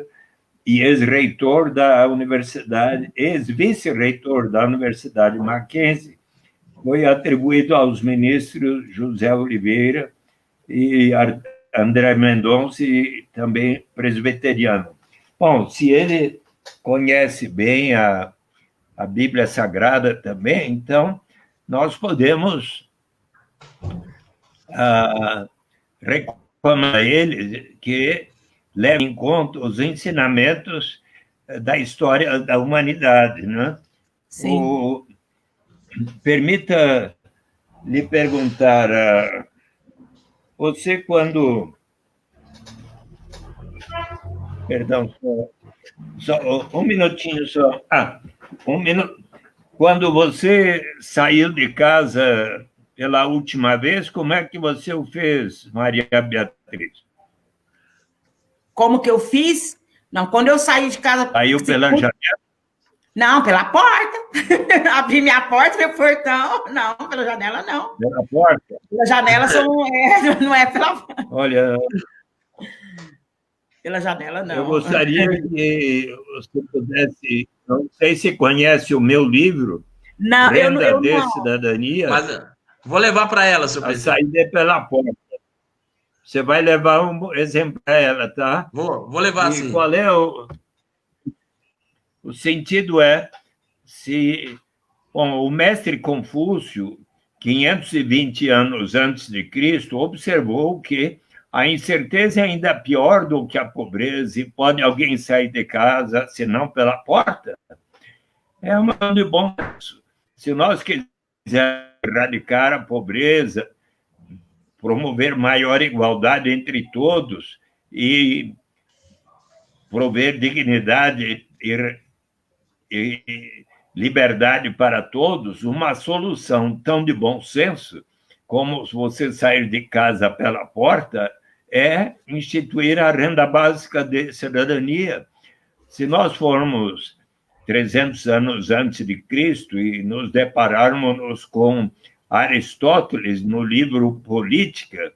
e ex-reitor da universidade, ex-vice-reitor da Universidade Mackenzie, foi atribuído aos ministros José Oliveira e André Mendonça, e também presbiteriano. Bom, se ele conhece bem a Bíblia Sagrada também, então nós podemos recomendar a ele que leve em conta os ensinamentos da história da humanidade, né? Sim. Permita lhe perguntar, você quando... Perdão, só um minutinho só. Um minuto. Quando você saiu de casa pela última vez, como é que você o fez, Maria Beatriz? Como que eu fiz? Não, quando eu saí de casa... Saiu pela janela? Não, pela porta. Abri minha porta, meu portão. Não, pela janela, não. Pela porta? Pela janela não é pela... Olha... Pela janela, não. Eu gostaria que você pudesse... Não sei se conhece o meu livro, não, Renda de Cidadania. Mas vou levar para ela, senhor presidente. A saída é pela porta. Você vai levar um exemplo para ela, tá? Vou levar, sim. Qual é o sentido se... Bom, o mestre Confúcio, 520 anos antes de Cristo, observou que a incerteza é ainda pior do que a pobreza, e pode alguém sair de casa, senão pela porta? É um de bom senso. Se nós quisermos erradicar a pobreza, promover maior igualdade entre todos e prover dignidade e liberdade para todos, uma solução tão de bom senso como você sair de casa pela porta é instituir a renda básica de cidadania. Se nós formos 300 anos antes de Cristo e nos depararmos com Aristóteles no livro Política,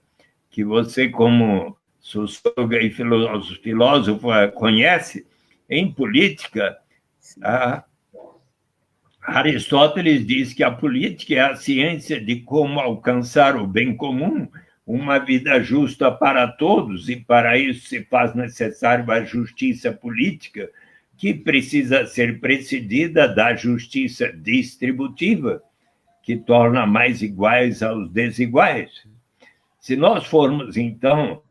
que você, como socióloga e filósofo, conhece, em Política, Aristóteles diz que a política é a ciência de como alcançar o bem comum, uma vida justa para todos, e para isso se faz necessário a justiça política, que precisa ser precedida da justiça distributiva, que torna mais iguais aos desiguais. Se nós formos, então,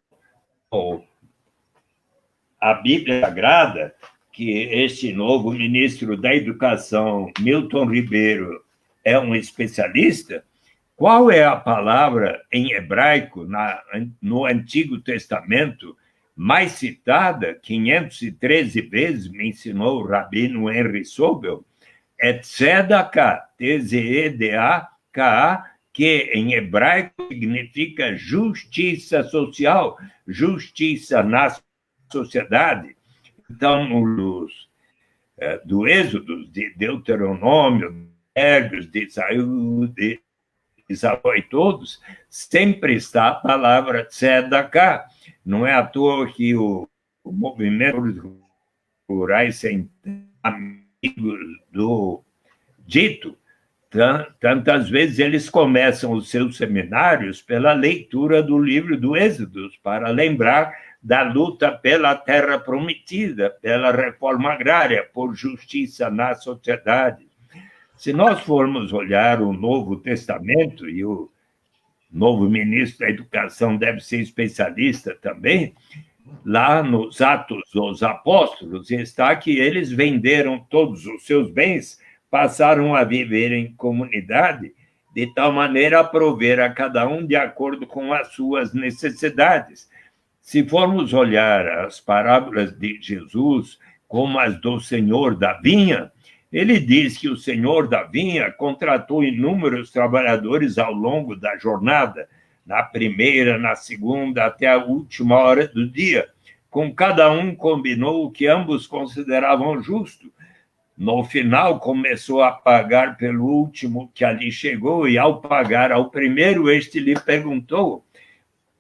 a Bíblia Sagrada, que este novo ministro da Educação, Milton Ribeiro, é um especialista, qual é a palavra em hebraico, no Antigo Testamento, mais citada, 513 vezes, me ensinou o rabino Henry Sobel? É tzedakah, T-Z-E-D-A-K-A, que em hebraico significa justiça social, justiça na sociedade. Então, do Êxodo, de Deuteronômio, de Isaú e todos, sempre está a palavra tzedakah. Não é à toa que o movimento rurais sem amigos do dito, tantas vezes eles começam os seus seminários pela leitura do livro do Êxodo, para lembrar da luta pela terra prometida, pela reforma agrária, por justiça na sociedade. Se nós formos olhar o Novo Testamento, e o novo ministro da Educação deve ser especialista também, lá nos Atos dos Apóstolos está que eles venderam todos os seus bens, passaram a viver em comunidade, de tal maneira a prover a cada um de acordo com as suas necessidades. Se formos olhar as parábolas de Jesus, como as do Senhor da Vinha, ele diz que o Senhor da Vinha contratou inúmeros trabalhadores ao longo da jornada, na primeira, na segunda, até a última hora do dia. Com cada um combinou o que ambos consideravam justo. No final, começou a pagar pelo último que ali chegou, e ao pagar ao primeiro, este lhe perguntou: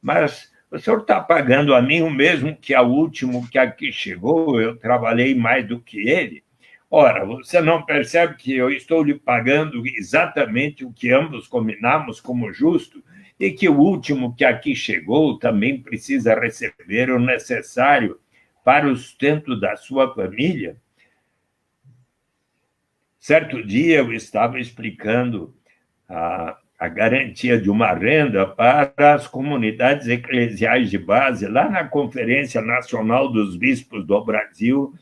mas o senhor está pagando a mim o mesmo que ao último que aqui chegou? Eu trabalhei mais do que ele. Ora, você não percebe que eu estou lhe pagando exatamente o que ambos combinamos como justo, e que o último que aqui chegou também precisa receber o necessário para o sustento da sua família? Certo dia eu estava explicando a garantia de uma renda para as comunidades eclesiais de base, lá na Conferência Nacional dos Bispos do Brasil,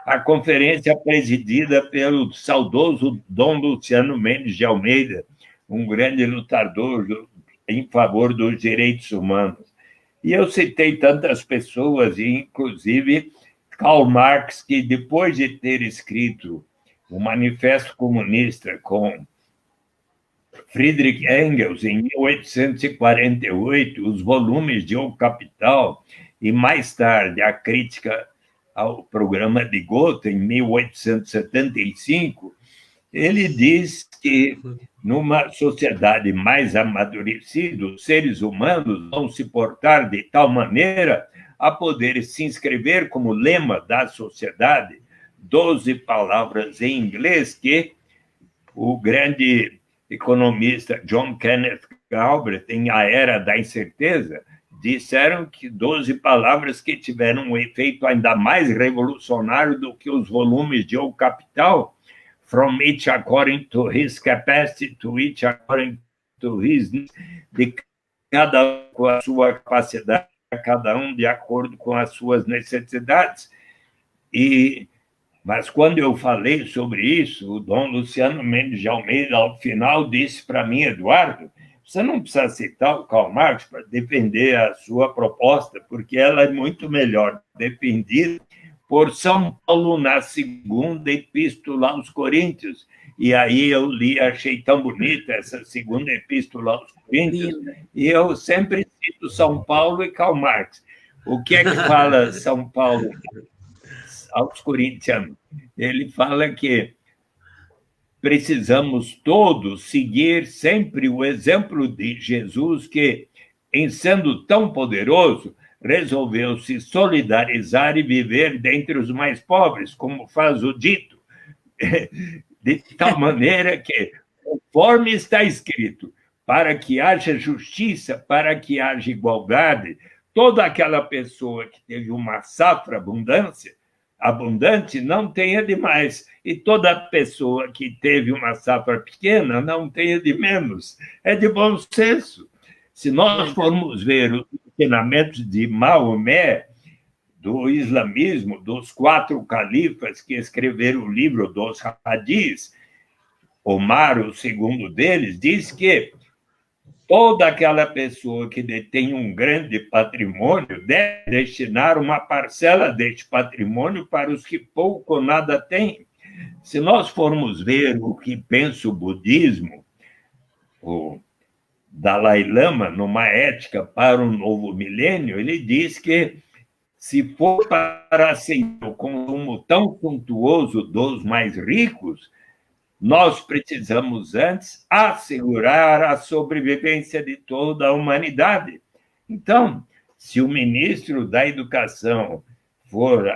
a conferência presidida pelo saudoso Dom Luciano Mendes de Almeida, um grande lutador em favor dos direitos humanos. E eu citei tantas pessoas, inclusive Karl Marx, que depois de ter escrito o Manifesto Comunista com Friedrich Engels, em 1848, os volumes de O Capital, e mais tarde a crítica ao programa de Gotha, em 1875, ele diz que, numa sociedade mais amadurecida, os seres humanos vão se portar de tal maneira a poder se inscrever como lema da sociedade 12 palavras em inglês que o grande economista John Kenneth Galbraith, em A Era da Incerteza, disseram que 12 palavras que tiveram um efeito ainda mais revolucionário do que os volumes de O Capital, from each according to his capacity, to each according to his, de cada um com a sua capacidade, cada um de acordo com as suas necessidades. Mas quando eu falei sobre isso, o Dom Luciano Mendes de Almeida, ao final, disse para mim, Eduardo, você não precisa citar o Karl Marx para defender a sua proposta, porque ela é muito melhor defendida por São Paulo na segunda epístola aos Coríntios. E aí eu li, achei tão bonita essa segunda epístola aos Coríntios, e eu sempre cito São Paulo e Karl Marx. O que é que fala São Paulo aos coríntianos? Ele fala que precisamos todos seguir sempre o exemplo de Jesus, que, em sendo tão poderoso, resolveu se solidarizar e viver dentre os mais pobres, como faz o dito, de tal maneira que, conforme está escrito, para que haja justiça, para que haja igualdade, toda aquela pessoa que teve uma safra abundante não tenha de mais, e toda pessoa que teve uma safra pequena não tenha de menos. É de bom senso. Se nós formos ver os ensinamentos de Maomé, do islamismo, dos 4 califas que escreveram o livro dos hadis, Omar, o segundo deles, diz que toda aquela pessoa que detém um grande patrimônio deve destinar uma parcela deste patrimônio para os que pouco ou nada têm. Se nós formos ver o que pensa o budismo, o Dalai Lama, numa ética para um novo milênio, ele diz que, se for para aceitar o consumo tão suntuoso dos mais ricos, nós precisamos antes assegurar a sobrevivência de toda a humanidade. Então, se o ministro da Educação for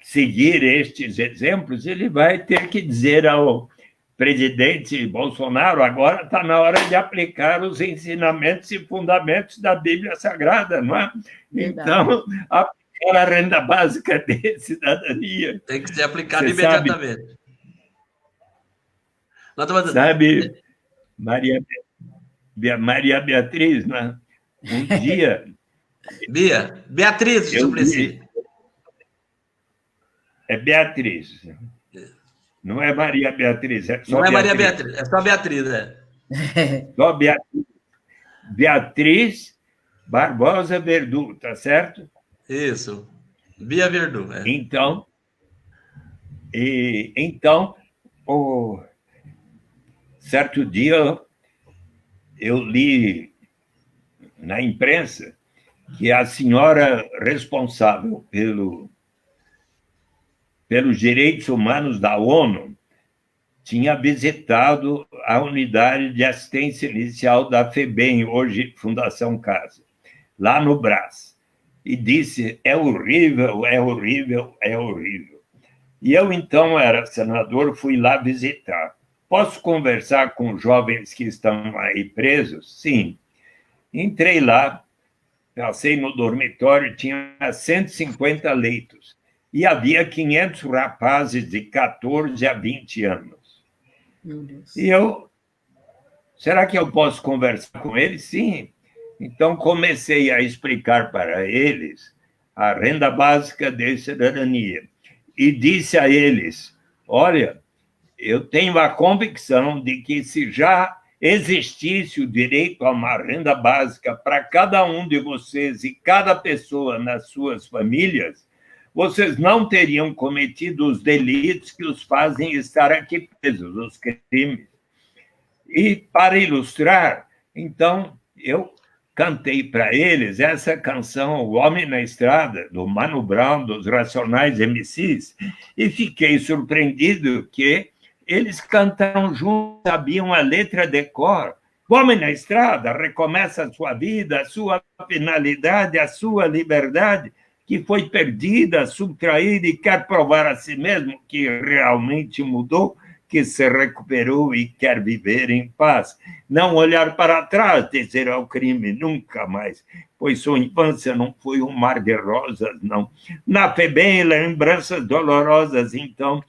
seguir estes exemplos, ele vai ter que dizer ao presidente Bolsonaro: agora está na hora de aplicar os ensinamentos e fundamentos da Bíblia Sagrada, não é? Verdade. Então, aplicar a renda básica de cidadania. Tem que ser aplicado imediatamente. Sabe, Maria Beatriz, né? Um dia... Beatriz, Suplicy. É Beatriz. Não é Maria Beatriz, é só Não é Beatriz. Maria Beatriz, é só Beatriz, né? Só Beatriz. Beatriz Barbosa Verdu, tá certo? Isso. Bia Verdu. É. Então, certo dia eu li na imprensa que a senhora responsável pelos direitos humanos da ONU tinha visitado a unidade de assistência inicial da FEBEM, hoje Fundação Casa, lá no Brás, e disse: é horrível, é horrível, é horrível. E eu, então, era senador, fui lá visitar. Posso conversar com jovens que estão aí presos? Sim. Entrei lá, passei no dormitório, tinha 150 leitos. E havia 500 rapazes de 14 a 20 anos. Meu Deus. E será que eu posso conversar com eles? Sim. Então, comecei a explicar para eles a renda básica de cidadania. E disse a eles: olha, eu tenho a convicção de que, se já existisse o direito a uma renda básica para cada um de vocês e cada pessoa nas suas famílias, vocês não teriam cometido os delitos que os fazem estar aqui presos, os crimes. E, para ilustrar, então, eu cantei para eles essa canção, O Homem na Estrada, do Mano Brown, dos Racionais MCs, e fiquei surpreendido que eles cantaram juntos, sabiam a letra de cor. O homem na estrada recomeça a sua vida, a sua finalidade, a sua liberdade, que foi perdida, subtraída e quer provar a si mesmo que realmente mudou, que se recuperou e quer viver em paz. Não olhar para trás, dizer ao crime, nunca mais, pois sua infância não foi um mar de rosas, não. Na FEBEM, lembranças dolorosas, então,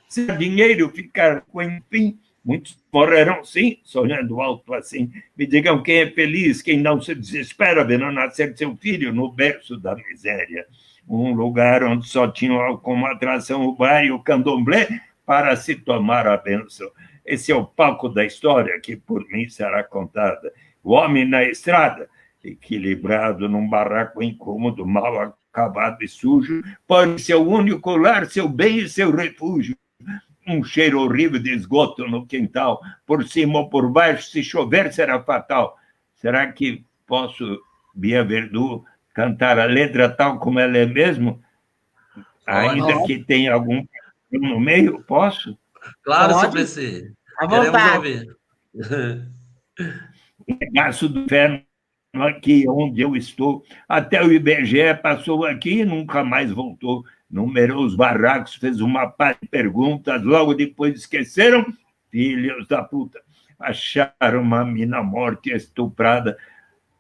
se o dinheiro ficar com enfim, muitos morrerão sim, sonhando alto assim. Me digam quem é feliz, quem não se desespera vendo nascer seu filho no berço da miséria. Um lugar onde só tinham como atração o bar e o candomblé para se tomar a bênção. Esse é o palco da história que por mim será contada. O homem na estrada, equilibrado num barraco incômodo, mal acabado e sujo, pode ser o único lar, seu bem e seu refúgio. Um cheiro horrível de esgoto no quintal, por cima ou por baixo, se chover será fatal. Será que posso, Bia Verdu, cantar a letra tal como ela é mesmo? Ainda que tenha algum no meio, posso? Claro, Suplicy. À Queremos vontade. ouvir. Regaço do inferno aqui onde eu estou. Até o IBGE passou aqui e nunca mais voltou. Numerou os barracos, fez uma par de perguntas, logo depois esqueceram, filhos da puta. Acharam uma mina morta e estuprada.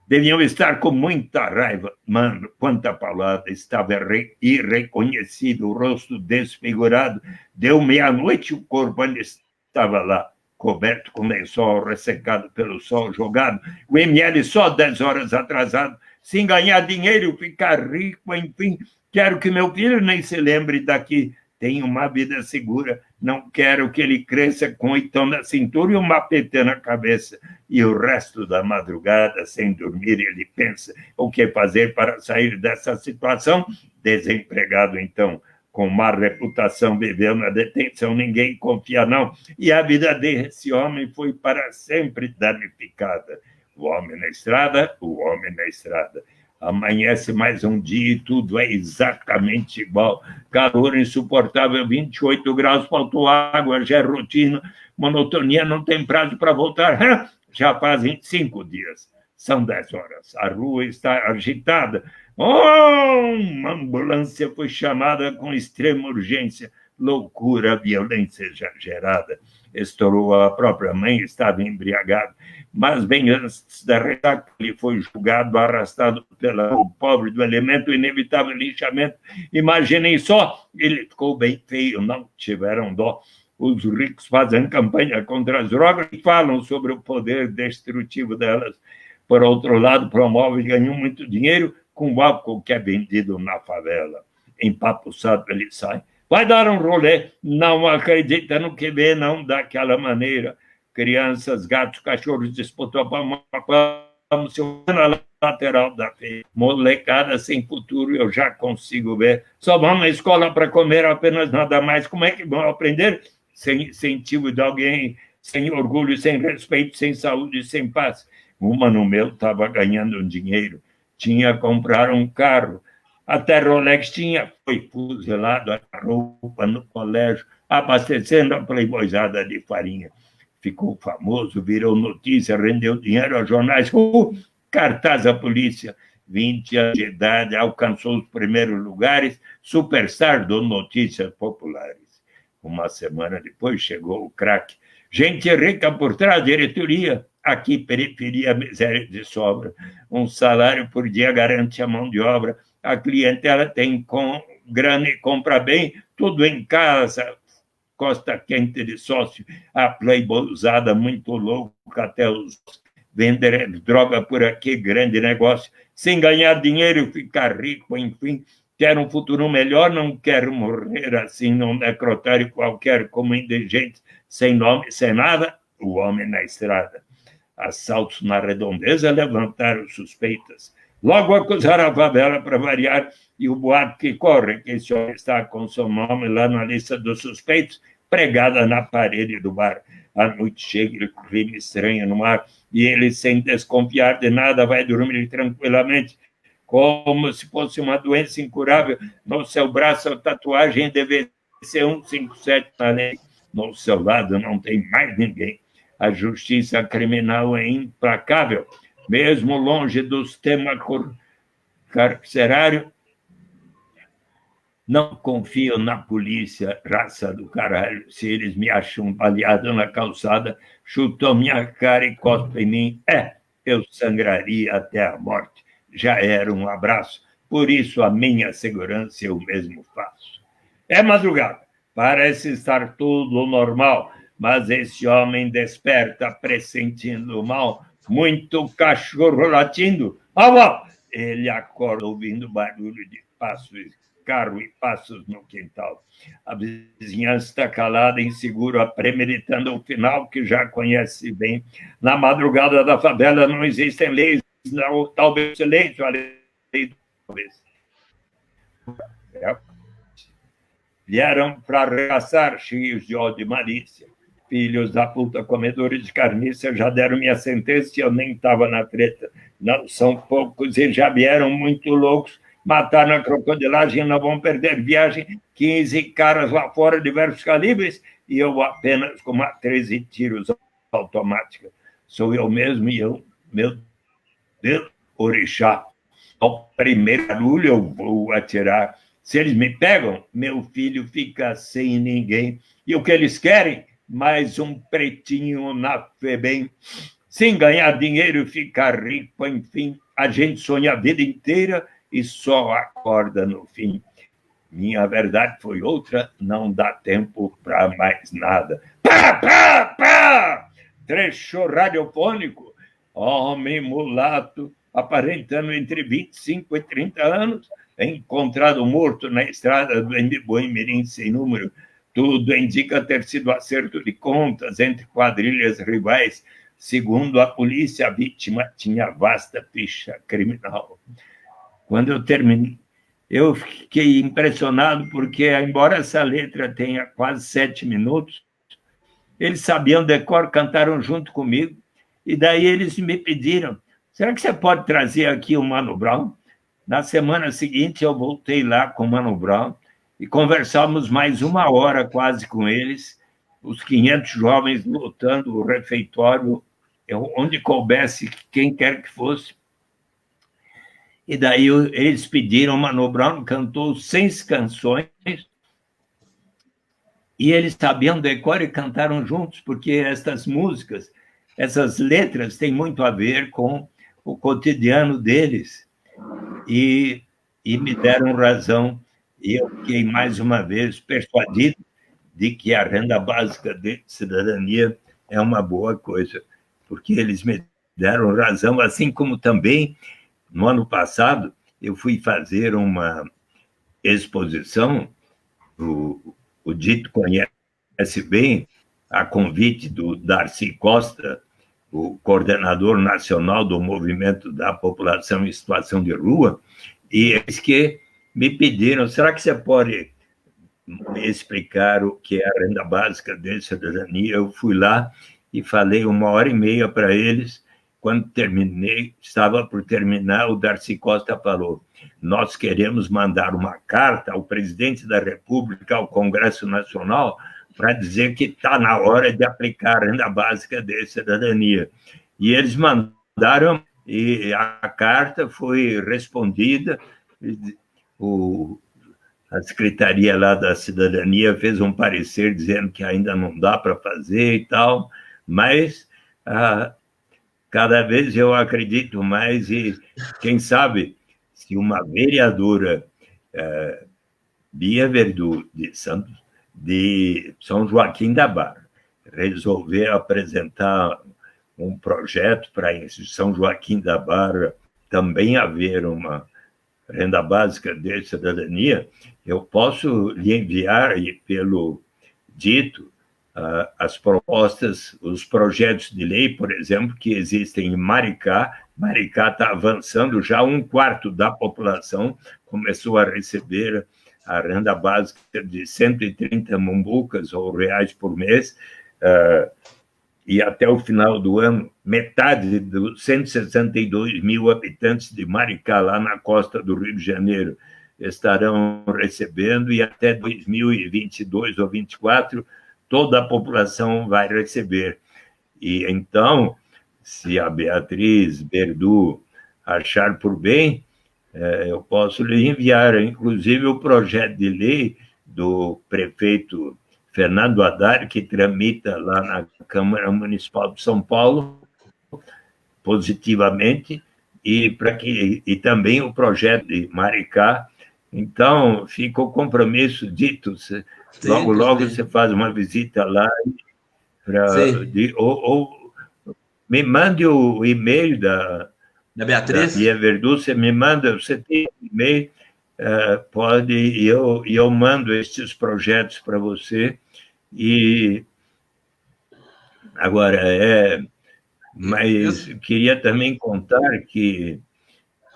Deviam estar com muita raiva. Mano, quanta palavra. Estava irreconhecido, o rosto desfigurado. Deu meia-noite, o corpo ainda estava lá, coberto com lençol, ressecado pelo sol, jogado. O ML só 10 horas atrasado. Sem ganhar dinheiro, ficar rico, enfim. Quero que meu filho nem se lembre daqui. Tenha uma vida segura. Não quero que ele cresça com 8 na cintura e uma PT na cabeça. E o resto da madrugada, sem dormir, ele pensa o que fazer para sair dessa situação. Desempregado, então, com má reputação, viveu na detenção, ninguém confia, não. E a vida desse homem foi para sempre danificada. O homem na estrada, o homem na estrada. Amanhece mais um dia e tudo é exatamente igual. Calor insuportável, 28 graus, faltou água, já é rotina. Monotonia, não tem prazo para voltar. Já fazem 5 dias. São 10 horas. A rua está agitada. Uma ambulância foi chamada com extrema urgência. Loucura, violência exagerada. Estourou a própria mãe, estava embriagado. Mas bem antes da ressaca, ele foi julgado, arrastado pelo pobre do elemento, inevitável linchamento. Imaginem só, ele ficou bem feio, não tiveram dó. Os ricos fazem campanha contra as drogas e falam sobre o poder destrutivo delas. Por outro lado, promovem e ganham muito dinheiro com o álcool que é vendido na favela. Empapuçado, ele sai. Vai dar um rolê, não acredita no que vê, não daquela maneira. Crianças, gatos, cachorros disputam a seu na lateral da feira. Molecada sem futuro, eu já consigo ver. Só vão na escola para comer apenas nada mais. Como é que vão aprender? Sem incentivo de alguém, sem orgulho, sem respeito, sem saúde, sem paz. Uma no meu estava ganhando um dinheiro. Tinha que comprar um carro. Até Rolex tinha, foi fuzilado a roupa no colégio, abastecendo a playboyzada de farinha. Ficou famoso, virou notícia, rendeu dinheiro aos jornais. Cartaz à polícia. 20 anos de idade, alcançou os primeiros lugares, superstar do Notícias Populares. Uma semana depois chegou o craque. Gente rica por trás, diretoria. Aqui, periferia, miséria de sobra. Um salário por dia garante a mão de obra. A clientela tem grana e compra bem, tudo em casa, costa quente de sócio, a playboy usada muito louca, até os vender droga por aqui, grande negócio, sem ganhar dinheiro, ficar rico, enfim, quer um futuro melhor, não quero morrer assim num necrotério qualquer, como indigente, sem nome, sem nada, o homem na estrada. Assaltos na redondeza levantaram suspeitas. Logo acusaram a favela para variar, e o boato que corre que esse homem está com seu nome lá na lista dos suspeitos, pregada na parede do bar. À noite chega o crime estranho no mar, e ele, sem desconfiar de nada, vai dormir tranquilamente, como se fosse uma doença incurável. No seu braço, a tatuagem deve ser 157 na lei. No seu lado não tem mais ninguém. A justiça criminal é implacável, mesmo longe dos temas carcerários. Não confio na polícia, raça do caralho. Se eles me acham baleado na calçada, chutam minha cara e cospem em mim, eu sangraria até a morte. Já era um abraço. Por isso, a minha segurança eu mesmo faço. É madrugada. Parece estar tudo normal, mas esse homem desperta pressentindo o mal. Muito cachorro latindo. Ele acorda ouvindo barulho de passos, carro e passos no quintal. A vizinhança está calada, insegura, premeditando o final que já conhece bem. Na madrugada da favela não existem leis, não, talvez silêncio, a lei talvez. Vieram para arregaçar, cheios de ódio e malícia. Filhos da puta, comedores de carniça, já deram minha sentença e eu nem estava na treta. Não são poucos e já vieram muito loucos. Mataram a crocodilagem, não vão perder viagem. 15 caras lá fora, diversos calibres, e eu apenas com uma 13 tiros automática. Sou eu mesmo e eu, meu Deus, orixá. Ao primeiro barulho eu vou atirar. Se eles me pegam, meu filho fica sem ninguém. E o que eles querem? Mais um pretinho na FEBEM. Sem ganhar dinheiro e ficar rico, enfim. A gente sonha a vida inteira e só acorda no fim. Minha verdade foi outra, não dá tempo para mais nada. Pá, pá, pá! Trecho radiofônico. Homem mulato, aparentando entre 25 e 30 anos, encontrado morto na estrada do Embiboim-Mirim sem número. Tudo indica ter sido acerto de contas entre quadrilhas rivais. Segundo a polícia, a vítima tinha vasta ficha criminal. Quando eu terminei, eu fiquei impressionado porque, embora essa letra tenha quase 7 minutos, eles sabiam decor, cantaram junto comigo, e daí eles me pediram, será que você pode trazer aqui o Mano Brown? Na semana seguinte, eu voltei lá com o Mano Brown e conversamos mais 1 hora quase com eles, os 500 jovens lotando o refeitório, onde coubesse quem quer que fosse. E daí eles pediram, o Mano Brown cantou 6 canções, e eles sabiam decor e cantaram juntos, porque essas músicas, essas letras têm muito a ver com o cotidiano deles. E me deram razão, e eu fiquei mais uma vez persuadido de que a renda básica de cidadania é uma boa coisa, porque eles me deram razão, assim como também, no ano passado, eu fui fazer uma exposição, o Dito conhece bem, a convite do Darcy Costa, o coordenador nacional do Movimento da População em Situação de Rua, e eles que me pediram, será que você pode me explicar o que é a renda básica de cidadania? Eu fui lá e falei 1h30 para eles. Quando terminei, estava por terminar, o Darcy Costa falou, nós queremos mandar uma carta ao presidente da República, ao Congresso Nacional, para dizer que está na hora de aplicar a renda básica de cidadania. E eles mandaram, e a carta foi respondida, a Secretaria lá da Cidadania fez um parecer dizendo que ainda não dá para fazer e tal, mas cada vez eu acredito mais e, quem sabe, se uma vereadora, Bia Verdu, de São Joaquim da Barra, resolver apresentar um projeto para em São Joaquim da Barra também haver uma renda básica de cidadania, eu posso lhe enviar pelo Dito as propostas, os projetos de lei, por exemplo, que existem em Maricá. Maricá está avançando, já 1/4 da população começou a receber a renda básica de 130 mumbucas ou reais por mês, e até o final do ano, metade dos 162 mil habitantes de Maricá, lá na costa do Rio de Janeiro, estarão recebendo, e até 2022 ou 2024, toda a população vai receber. E então, se a Beatriz Verdu achar por bem, eu posso lhe enviar, inclusive, o projeto de lei do prefeito Fernando Haddad, que tramita lá na Câmara Municipal de São Paulo, positivamente, e também o projeto de Maricá. Então, fica o compromisso dito. Logo você faz uma visita lá, ou me mande o e-mail da Beatriz. Bia Verdu, você me manda, você tem e-mail, pode, e eu mando esses projetos para você. E agora, mas queria também contar que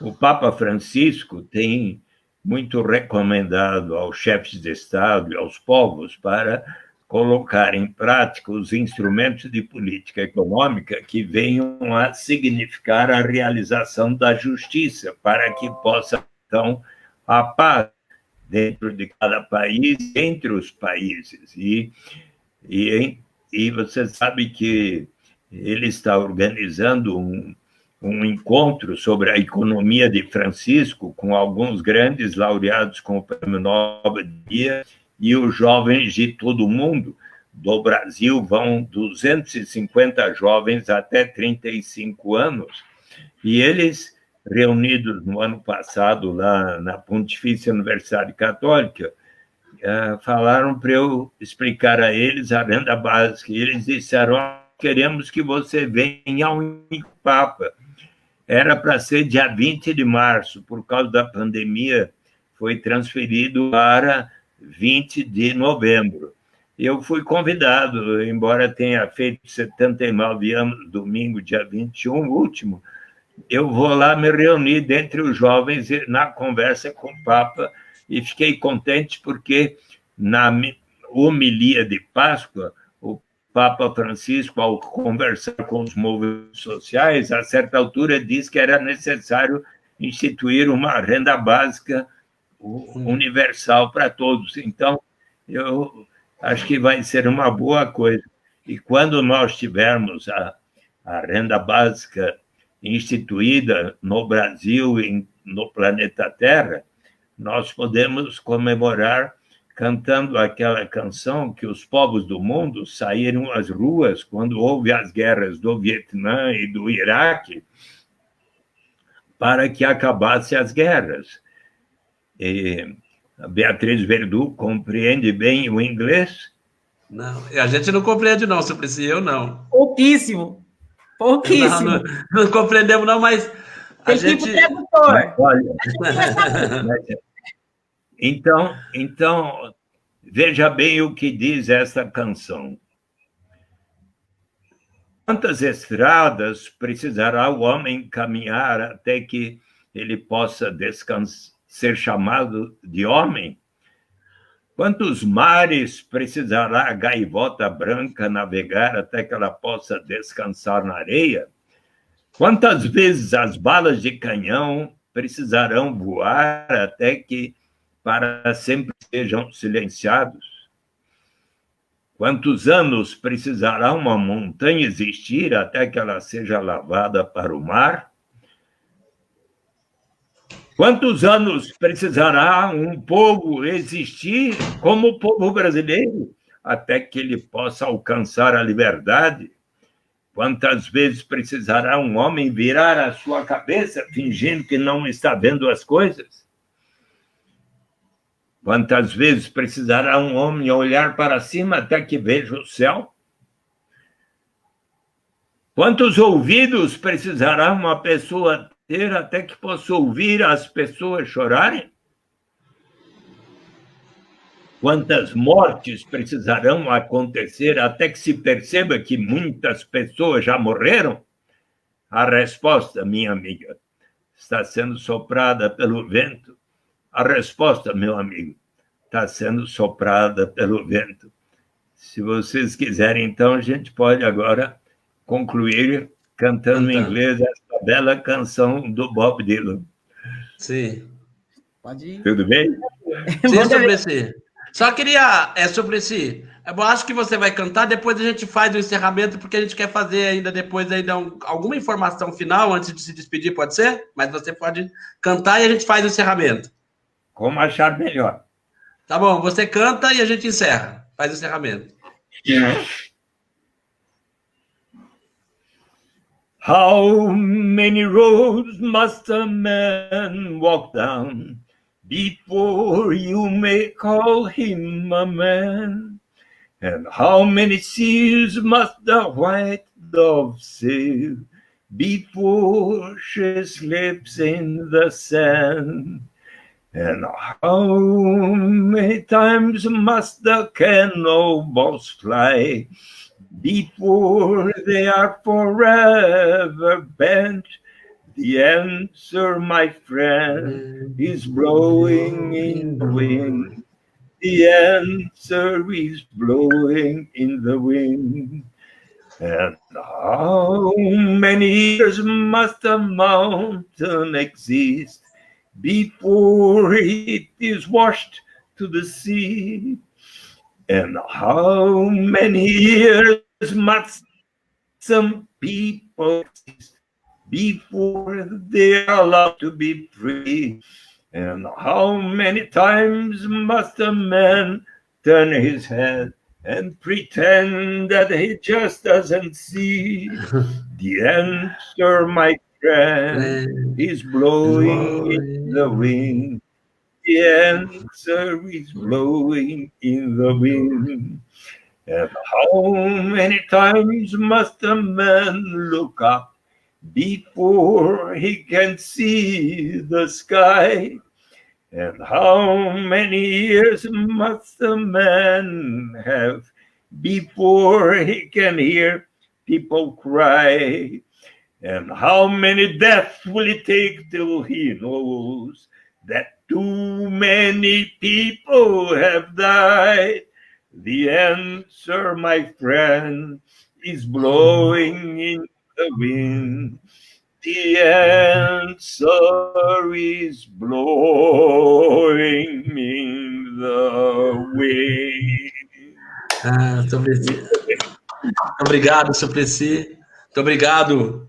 o Papa Francisco tem muito recomendado aos chefes de Estado e aos povos para colocar em prática os instrumentos de política econômica que venham a significar a realização da justiça, para que possa, então, a paz dentro de cada país, entre os países. E você sabe que ele está organizando um encontro sobre a economia de Francisco, com alguns grandes laureados com o Prêmio Nobel de Economia, e os jovens de todo o mundo. Do Brasil vão 250 jovens até 35 anos, e eles, reunidos no ano passado lá na Pontifícia Universidade Católica, falaram para eu explicar a eles a renda básica, e eles disseram: queremos que você venha ao Papa. Era para ser dia 20 de março, por causa da pandemia, foi transferido para 20 de novembro. Eu fui convidado, embora tenha feito 79 anos, domingo, dia 21, último, eu vou lá me reunir dentre os jovens na conversa com o Papa, e fiquei contente porque, na homilia de Páscoa, o Papa Francisco, ao conversar com os movimentos sociais, a certa altura disse que era necessário instituir uma renda básica universal para todos. Então, eu acho que vai ser uma boa coisa. E quando nós tivermos a renda básica instituída no Brasil e no planeta Terra, nós podemos comemorar cantando aquela canção que os povos do mundo saíram às ruas quando houve as guerras do Vietnã e do Iraque, para que acabassem as guerras. E a Beatriz Verdu compreende bem o inglês? Não, a gente não compreende, não, Suplicy, eu não. Pouquíssimo. Não compreendemos, não, mas a gente... Tem tradutor. Olha, então, veja bem o que diz essa canção. Quantas estradas precisará o homem caminhar até que ele possa ser chamado de homem? Quantos mares precisará a gaivota branca navegar até que ela possa descansar na areia? Quantas vezes as balas de canhão precisarão voar até que para sempre sejam silenciados? Quantos anos precisará uma montanha existir até que ela seja lavada para o mar? Quantos anos precisará um povo existir como o povo brasileiro até que ele possa alcançar a liberdade? Quantas vezes precisará um homem virar a sua cabeça fingindo que não está vendo as coisas? Quantas vezes precisará um homem olhar para cima até que veja o céu? Quantos ouvidos precisará uma pessoa ter até que possa ouvir as pessoas chorarem? quantas mortes precisarão acontecer até que se perceba que muitas pessoas já morreram? A resposta, minha amiga, está sendo soprada pelo vento. A resposta, meu amigo, está sendo soprada pelo vento. Se vocês quiserem, então, a gente pode agora concluir cantando em inglês essa bela canção do Bob Dylan. Sim. Pode ir. Tudo bem? Sim, Suplicy. Só queria, Suplicy, eu acho que você vai cantar, depois a gente faz o encerramento, porque a gente quer fazer ainda depois alguma informação final antes de se despedir, pode ser? Mas você pode cantar e a gente faz o encerramento. Como achar melhor. Tá bom, você canta e a gente encerra. Faz o encerramento. How many roads must a man walk down before you may call him a man? And how many seas must the white dove sail before she slips in the sand? And how many times must the cannonballs fly before they are forever bent? The answer, my friend, is blowing in the wind. The answer is blowing in the wind. And how many years must a mountain exist before it is washed to the sea? And how many years must some people exist before they are allowed to be free? And how many times must a man turn his head and pretend that he just doesn't see? The answer, my friend, is blowing in the wind. The answer is blowing in the wind. And how many times must a man look up before he can see the sky? And how many years must a man have before he can hear people cry? And how many deaths will it take till he knows that too many people have died? The answer, my friend, is blowing in the wind. The answer is blowing in the wind. Suplicy. Obrigado, Suplicy. Muito obrigado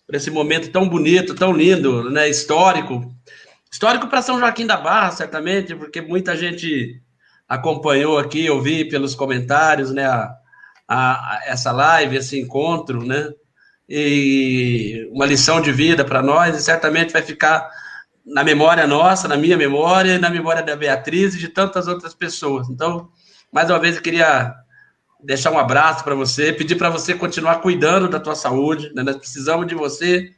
por esse momento tão bonito, tão lindo, né, histórico. Histórico para São Joaquim da Barra, certamente, porque muita gente acompanhou aqui, eu vi pelos comentários, né, essa live, esse encontro, né, e uma lição de vida para nós, e certamente vai ficar na memória nossa, na minha memória, e na memória da Beatriz e de tantas outras pessoas. Então, mais uma vez, eu queria deixar um abraço para você, pedir para você continuar cuidando da tua saúde, né, nós precisamos de você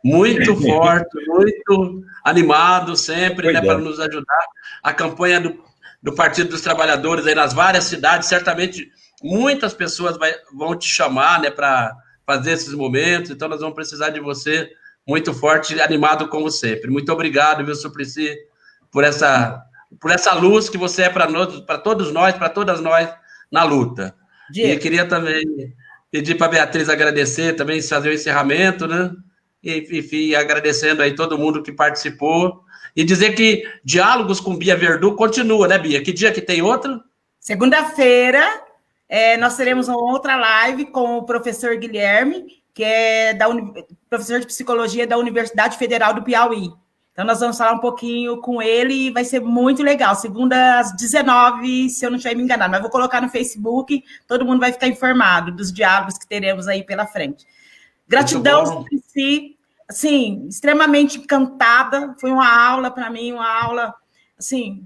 muito forte, muito animado sempre, né, para nos ajudar. A campanha do Partido dos Trabalhadores aí nas várias cidades, certamente muitas pessoas vão te chamar, né, para fazer esses momentos, então nós vamos precisar de você muito forte e animado como sempre. Muito obrigado, viu, Suplicy, por essa luz que você é para todos nós, para todas nós na luta. E queria também pedir para a Beatriz agradecer, também fazer o encerramento, né? Enfim, agradecendo aí todo mundo que participou. E dizer que Diálogos com Bia Verdu continua, né, Bia? Que dia que tem outro? Segunda-feira, nós teremos uma outra live com o professor Guilherme, que é professor de Psicologia da Universidade Federal do Piauí. Então, nós vamos falar um pouquinho com ele e vai ser muito legal. Segunda às 19h, se eu não estiver me enganando. Mas vou colocar no Facebook, todo mundo vai ficar informado dos diálogos que teremos aí pela frente. Gratidão, Suplicy, assim, extremamente encantada. Foi uma aula para mim, uma aula, assim,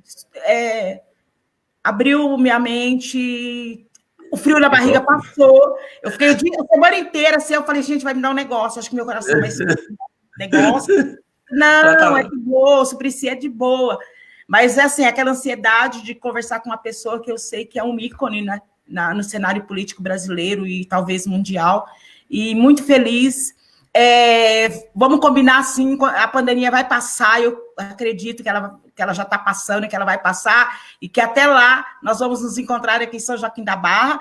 abriu minha mente, o frio na barriga passou. Eu fiquei a semana inteira assim, eu falei, gente, vai me dar um negócio, acho que meu coração vai ser um negócio. Não, é de boa, o Suplicy é de boa. Mas é assim, aquela ansiedade de conversar com uma pessoa que eu sei que é um ícone, né, no cenário político brasileiro e talvez mundial, e muito feliz. Vamos combinar assim, a pandemia vai passar, eu acredito que ela já está passando, que ela vai passar, e que até lá nós vamos nos encontrar aqui em São Joaquim da Barra.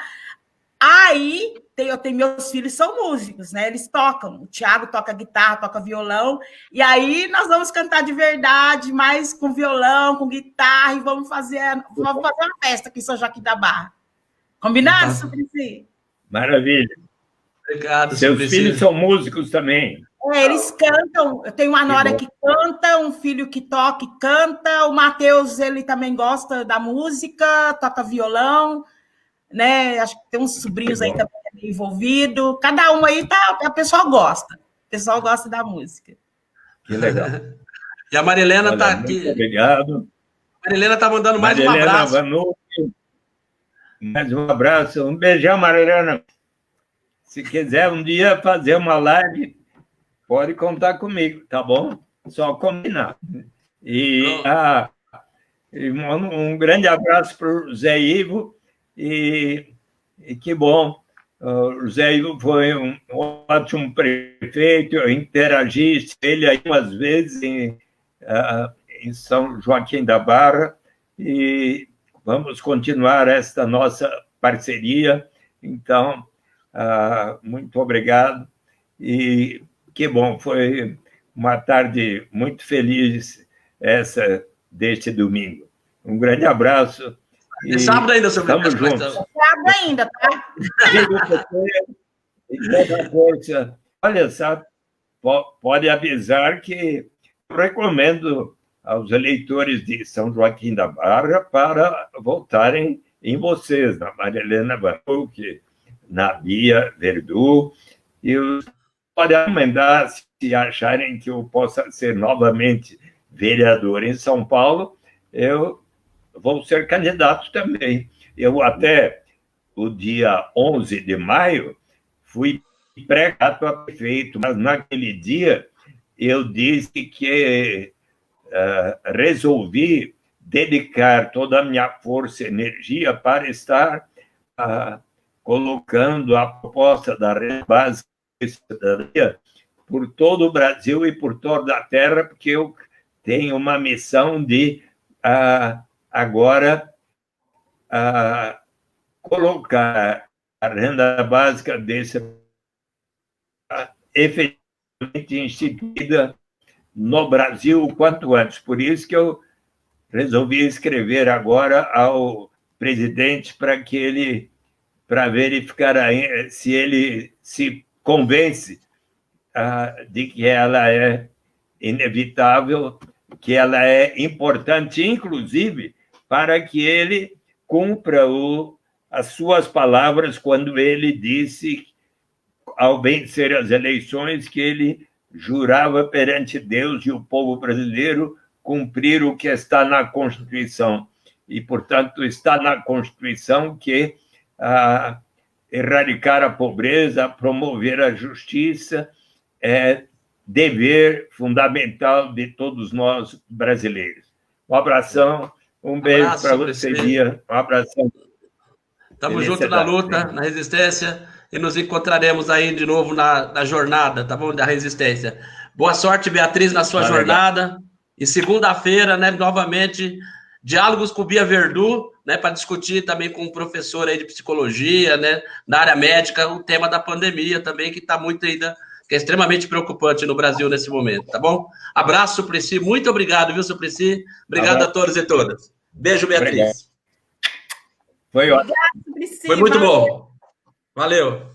Aí, eu tenho meus filhos são músicos, né? Eles tocam. O Thiago toca guitarra, toca violão. E aí nós vamos cantar de verdade, mas com violão, com guitarra, e vamos fazer uma festa aqui em São Joaquim da Barra. Combinado, Suplicy? Maravilha. Obrigado, Seus filhos são músicos também. Eles cantam. Eu tenho uma nora que canta, um filho que toca e canta. O Matheus, ele também gosta da música, toca violão. Né? Acho que tem uns sobrinhos aí também envolvidos. Cada um aí a pessoa gosta. O pessoal gosta da música. Que legal. E a Marilena está aqui. Muito obrigado. A Marilena está mandando mais um abraço. Mais um abraço. Um beijão, Marilena. Se quiser um dia fazer uma live, pode contar comigo, tá bom? Só combinar. E um grande abraço para o Zé Ivo. E que bom, o Zé Ivo foi um ótimo prefeito, eu interagi com ele aí umas vezes em São Joaquim da Barra, e vamos continuar esta nossa parceria. Então, muito obrigado, e que bom, foi uma tarde muito feliz essa deste domingo. Um grande abraço. É sábado ainda, seu Estamos juntos. É sábado ainda, tá? Olha, sabe, pode avisar que eu recomendo aos eleitores de São Joaquim da Barra para votarem em vocês, na Marilena Vanucci, na Bia Verdu, e pode recomendar, se acharem que eu possa ser novamente vereador em São Paulo, eu vou ser candidato também. Eu até o dia 11 de maio fui pré-candidato a prefeito, mas naquele dia eu disse que resolvi dedicar toda a minha força e energia para estar colocando a proposta da renda básica de cidadania por todo o Brasil e por toda a terra, porque eu tenho uma missão de agora colocar a renda básica desse efetivamente instituída no Brasil o quanto antes. Por isso que eu resolvi escrever agora ao presidente para verificar se ele se convence de que ela é inevitável, que ela é importante, inclusive, para que ele cumpra as suas palavras quando ele disse, ao vencer as eleições, que ele jurava perante Deus e o povo brasileiro cumprir o que está na Constituição. E, portanto, está na Constituição que erradicar a pobreza, promover a justiça, é dever fundamental de todos nós brasileiros. Um abração, um beijo para você, Bia. Um abração. Estamos juntos na luta, na resistência, e nos encontraremos aí de novo na jornada, tá bom? Da resistência. Boa sorte, Beatriz, na sua jornada. E segunda-feira, né, novamente, diálogos com Bia Verdu, né, para discutir também com um professor aí de psicologia, né, na área médica, o tema da pandemia também, que está muito ainda, que é extremamente preocupante no Brasil nesse momento, tá bom? Abraço, Suplicy, muito obrigado, viu, Suplicy? Obrigado a todos e todas. Beijo, Beatriz. Obrigado. Foi ótimo. Foi muito bom. Valeu.